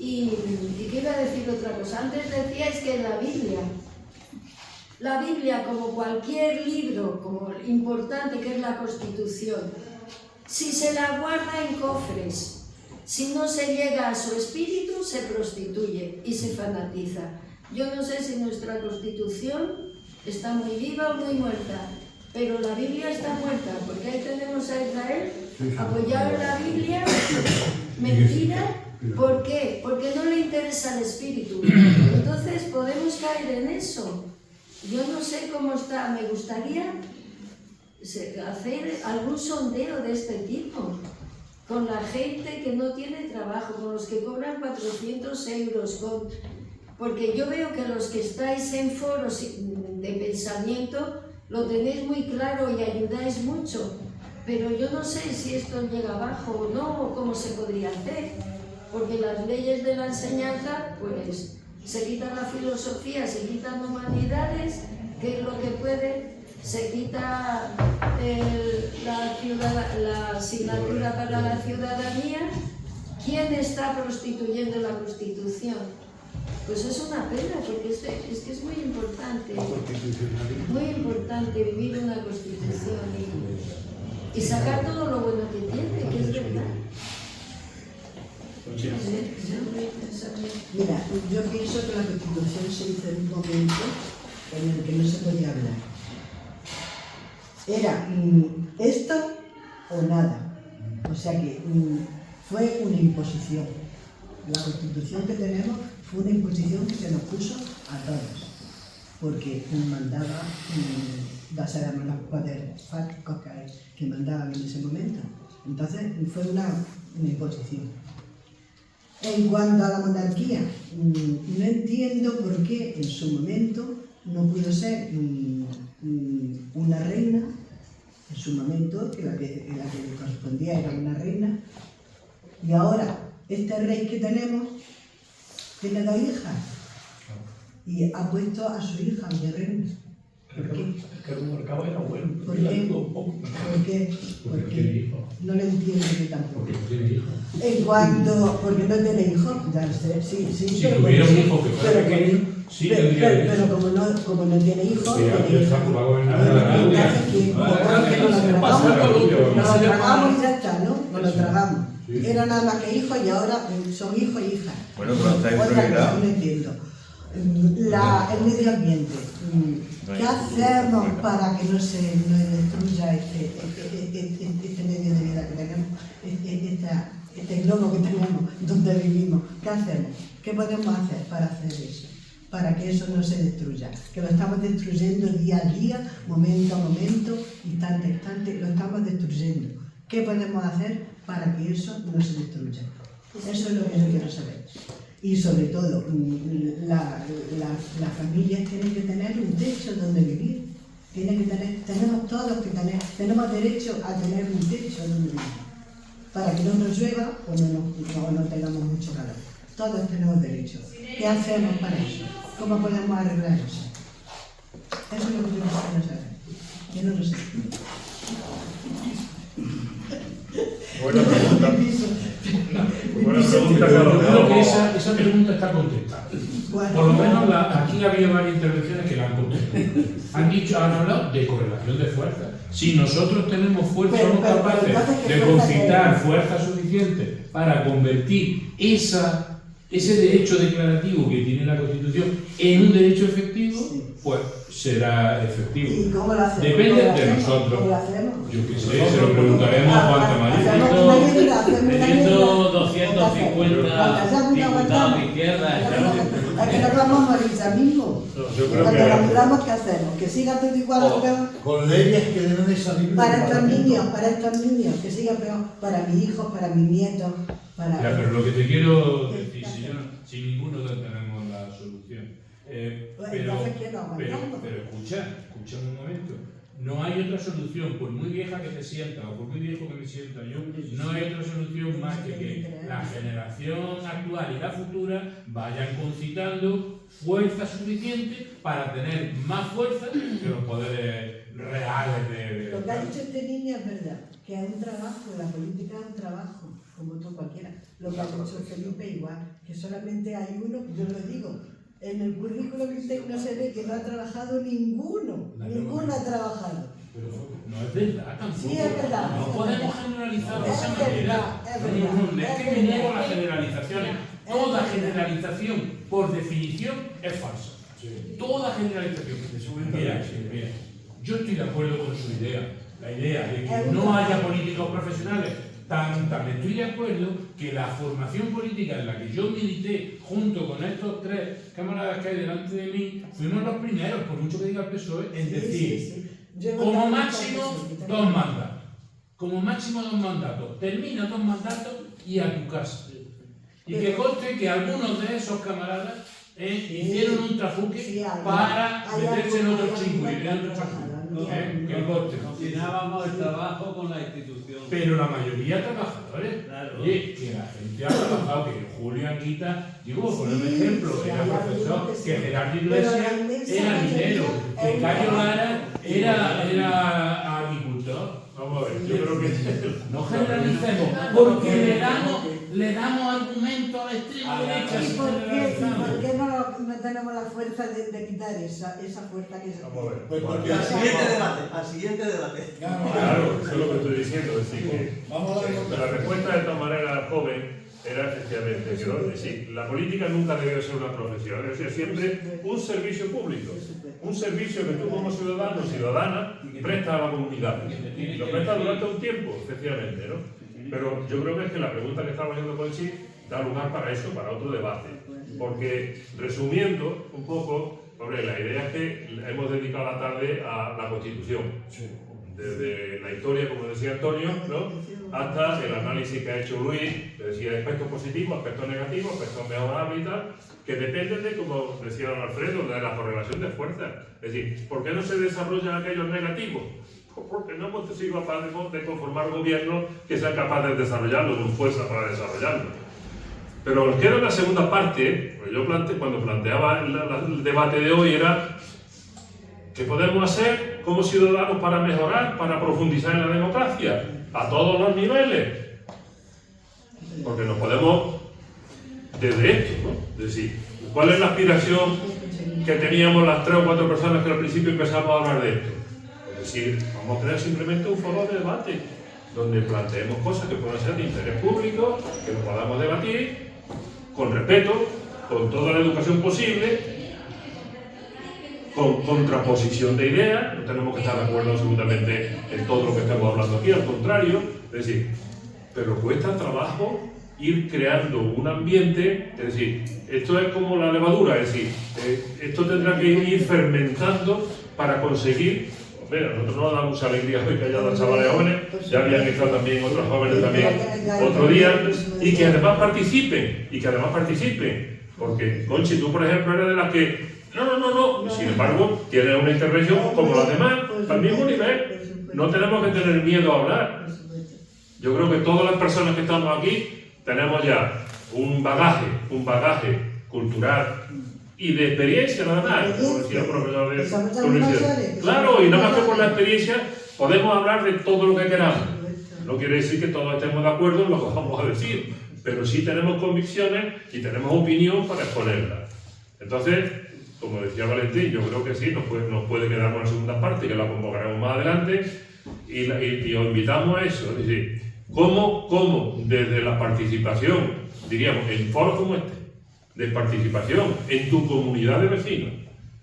Y que iba a decir otra cosa. Antes decíais que la Biblia, como cualquier libro como importante que es la Constitución, si se la guarda en cofres, si no se llega a su espíritu, se prostituye y se fanatiza. Yo no sé si nuestra Constitución está muy viva o muy muerta, pero la Biblia está muerta, porque ahí tenemos a Israel apoyado en la Biblia, mentira. ¿Por qué? Porque no le interesa el espíritu. Entonces podemos caer en eso. Yo no sé cómo está, me gustaría hacer algún sondeo de este tipo, con la gente que no tiene trabajo, con los que cobran 400 euros, porque yo veo que los que estáis en foros de pensamiento lo tenéis muy claro y ayudáis mucho, pero yo no sé si esto llega abajo o no, o cómo se podría hacer. porque las leyes de la enseñanza, pues se quitan la filosofía, se quitan humanidades, que es lo que puede, se quita la asignatura para la ciudadanía. ¿Quién está prostituyendo la Constitución? Pues es una pena, porque es que es muy importante vivir una Constitución y sacar todo lo bueno que tiene, que es verdad. Mira, yo pienso que la Constitución se hizo en un momento en el que no se podía hablar. Era esto o nada. O sea que fue una imposición. La Constitución que tenemos fue una imposición que se nos puso a todos, porque mandaba, ya sabemos los poderes fácticos que mandaban en ese momento. Entonces fue una imposición. En cuanto a la monarquía, no entiendo por qué en su momento no pudo ser una reina, en su momento, que la que le correspondía era una reina, y ahora este rey que tenemos tiene 2 hijas y ha puesto a su hija de reina. ¿Por qué? Que el mercado era bueno. ¿Por qué? Porque no lo entiendo yo tampoco. Porque no tiene hijos. En cuanto, porque no tiene hijos, ya lo sé, sí. Si tuviera un hijo que fuera pequeño, sí tendría hijos. Pero como no tiene hijos, Sí, tiene hijos. va a gobernar la Arabia. Nos lo tragamos y ya está, ¿no? Nos lo tragamos. Era nada más que hijos y ahora son hijos y hijas. Bueno, pero está en Otra prioridad. cosa, no entiendo. El medio ambiente. ¿Qué hacemos para que no se destruya este medio de vida que tenemos, este globo que tenemos, donde vivimos? ¿Qué hacemos? ¿Qué podemos hacer para hacer eso? Para que eso no se destruya. Que lo estamos destruyendo día a día, momento a momento, instante a instante, lo estamos destruyendo. ¿Qué podemos hacer para que eso no se destruya? Eso es lo que yo quiero saber. Y sobre todo, las familias tienen que tener un techo donde vivir. Tenemos todos que tener, tenemos derecho a tener un techo donde vivir. Para que no nos llueva o no tengamos mucho calor. Todos tenemos derecho. ¿Qué hacemos para eso? ¿Cómo podemos arreglar eso? Eso es lo que yo quiero saber. Yo no lo sé. Buena pregunta. Buena pregunta, Yo creo que Carlos. esa pregunta está contestada. Por lo menos aquí ha habido varias intervenciones que la han contestado. Han hablado de correlación de fuerzas. Si nosotros tenemos fuerza, somos capaces de concitar fuerza suficiente para convertir ese derecho declarativo que tiene la Constitución en un derecho efectivo, pues será efectivo. ¿Y cómo lo hacemos? Depende de nosotros. ¿Cómo lo hacemos? Yo qué sé, se lo preguntaremos a Juan Tamarit. Teniendo 250 diputados de izquierda, Es que nos vamos a morir ya mismo. Yo creo Cuando que nos muramos, ¿qué hacemos? ¿Que siga todo igual o peor? Con leyes que deben de salir. Para estos niños, que siga peor. Para mis hijos, para mis nietos, para... Ya, pero lo que te quiero decir, si ninguno tenemos la solución, pero escucha un momento, no hay otra solución, por muy vieja que te sientas o por muy viejo que me sienta yo, no hay otra solución más que la generación actual y la futura vayan concitando fuerza suficiente para tener más fuerza que los poderes reales de... Lo que ha dicho este niño es verdad, que es un trabajo, la política es un trabajo, como todo cualquiera. Lo que ha dicho Felipe igual, que solamente hay uno, yo lo digo, en el currículum no se ve que no ha trabajado ninguno ha trabajado. Pero no es verdad tampoco. Sí, es verdad. No podemos generalizar de esa Es manera. verdad. No, es que me niego a las generalizaciones. Toda generalización, por definición, es falsa. Toda generalización. Mira, yo estoy de acuerdo con su idea. La idea de que no haya políticos profesionales. También estoy de acuerdo que la formación política en la que yo milité junto con estos 3 camaradas que hay delante de mí, fuimos los primeros, por mucho que diga el PSOE, en decir, como máximo 2 mandatos. Como máximo 2 mandatos. Termina 2 mandatos y a tu casa. Y que conste que algunos de esos camaradas hicieron un trafuque para meterse en otro chingo y en otro trafuque. ¿Qué coste? Combinábamos el trabajo con la institución. Pero la mayoría trabajadores. Claro. Oye, que la gente ha trabajado, que Julio Anguita, digo, por poner un ejemplo, era profesor, que Gerardo Iglesias era minero, que Cayo Lara era agricultor. Vamos a ver, yo creo que no generalicemos, porque le damos argumentos a la extrema derecha. ¿Y por qué no tenemos la fuerza de quitar esa fuerza que se Vamos a ver. Pues porque Al siguiente debate. Claro, eso es lo que estoy diciendo. Es decir, que Vamos a dar la respuesta de esta manera joven era efectivamente que ¿no? Es decir, la política nunca debió ser una profesión, debe ser siempre un servicio público, un servicio que tú como ciudadano o ciudadana prestas a la comunidad. Y lo prestas durante un tiempo, efectivamente, ¿no? Pero yo creo que es que la pregunta que estaba haciendo Conchi da lugar para eso, para otro debate. Porque, resumiendo un poco, hombre, la idea es que hemos dedicado la tarde a la Constitución. Desde la historia, como decía Antonio, ¿no? Hasta el análisis que ha hecho Luis, que decía aspectos positivos, aspectos negativos, aspectos mejorables y tal, que dependen de, como decía don Alfredo, de la correlación de fuerzas. Es decir, ¿por qué no se desarrollan aquellos negativos? Porque no hemos sido capaces de conformar gobiernos que sean capaces de desarrollarlo, con fuerza para desarrollarlo. Pero nos queda una segunda parte, pues yo cuando planteaba el debate de hoy era ¿qué podemos hacer como ciudadanos para mejorar, para profundizar en la democracia? A todos los niveles. Porque nos podemos, desde esto, ¿no? Es decir, ¿cuál es la aspiración que teníamos las 3 o 4 personas que al principio empezamos a hablar de esto? Es decir, vamos a crear simplemente un foro de debate, donde planteemos cosas que puedan ser de interés público, que nos podamos debatir, con respeto, con toda la educación posible, con contraposición de ideas, no tenemos que estar de acuerdo absolutamente en todo lo que estamos hablando aquí, al contrario, es decir, pero cuesta trabajo ir creando un ambiente, es decir, esto es como la levadura, es decir, esto tendrá que ir fermentando para conseguir, mira, nosotros nos da mucha alegría hoy que haya dos chavales jóvenes, ya habían estado también otros jóvenes también otro día, y que además participen, porque Conchi, tú por ejemplo eres de las que no. Sin embargo, tiene una intervención como las demás, al mismo nivel. No tenemos que tener miedo a hablar. Yo creo que todas las personas que estamos aquí tenemos ya un bagaje cultural y de experiencia nada más, como decía el profesor de universidad. Claro, y nada más que por la experiencia podemos hablar de todo lo que queramos. No quiere decir que todos estemos de acuerdo en lo que vamos a decir, pero sí tenemos convicciones y tenemos opinión para exponerlas. Entonces, como decía Valentín, yo creo que sí, nos puede quedar una segunda parte, que la convocaremos más adelante, y os invitamos a eso, es decir, cómo desde la participación, diríamos, en foros como este, de participación en tu comunidad de vecinos,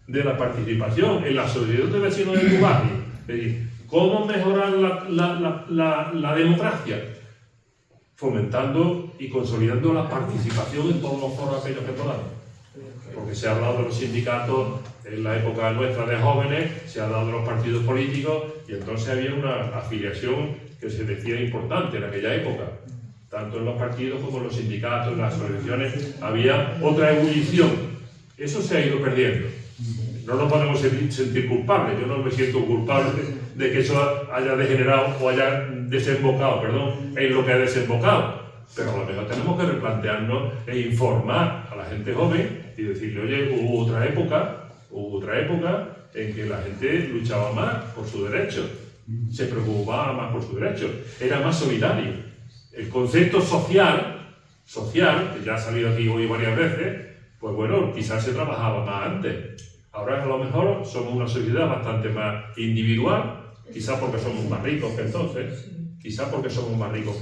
de la participación en la asociación de vecinos de tu barrio, es decir, cómo mejorar la democracia, fomentando y consolidando la participación en todos los foros aquellos que podamos. Porque se ha hablado de los sindicatos en la época nuestra de jóvenes, se ha hablado de los partidos políticos, y entonces había una afiliación que se decía importante en aquella época. Tanto en los partidos como en los sindicatos, en las asociaciones, había otra ebullición. Eso se ha ido perdiendo. No nos podemos sentir culpables, yo no me siento culpable de que eso haya degenerado o haya desembocado, en lo que ha desembocado. Pero a lo mejor tenemos que replantearnos e informar a la gente joven y decirle, oye, hubo otra época en que la gente luchaba más por sus derechos, se preocupaba más por sus derechos, era más solidario. El concepto social, que ya ha salido aquí hoy varias veces, pues bueno, quizás se trabajaba más antes. Ahora a lo mejor somos una sociedad bastante más individual, quizás porque somos más ricos que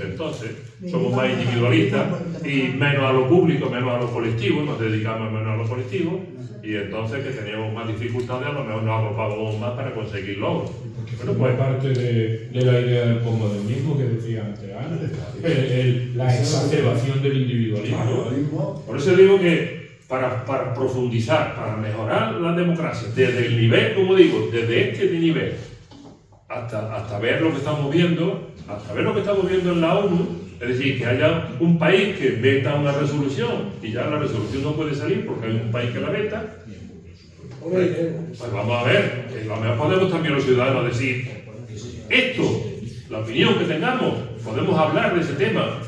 entonces, somos más individualistas y menos a lo público, menos a lo colectivo, nos dedicamos menos a lo colectivo, y entonces que teníamos más dificultades, a lo mejor nos agrupábamos más para conseguir logros. Bueno, pues parte de la idea del posmodernismo que decía antes Ana, la exacerbación del individualismo. Por eso digo que para profundizar, para mejorar la democracia, desde el nivel, como digo, desde este nivel, hasta ver lo que estamos viendo, en la ONU, es decir, que haya un país que veta una resolución y ya la resolución no puede salir porque hay un país que la veta, Pues vamos a ver, a lo mejor podemos también los ciudadanos decir esto, la opinión que tengamos, podemos hablar de ese tema.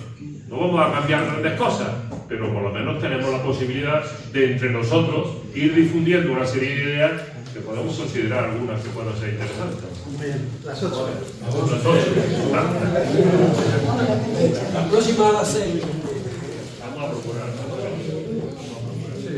No vamos a cambiar grandes cosas, pero por lo menos tenemos la posibilidad de entre nosotros ir difundiendo una serie de ideas que podemos considerar algunas que puedan ser interesantes. Las 8. Las 8. La próxima a las 6. Vamos a procurar. Sí,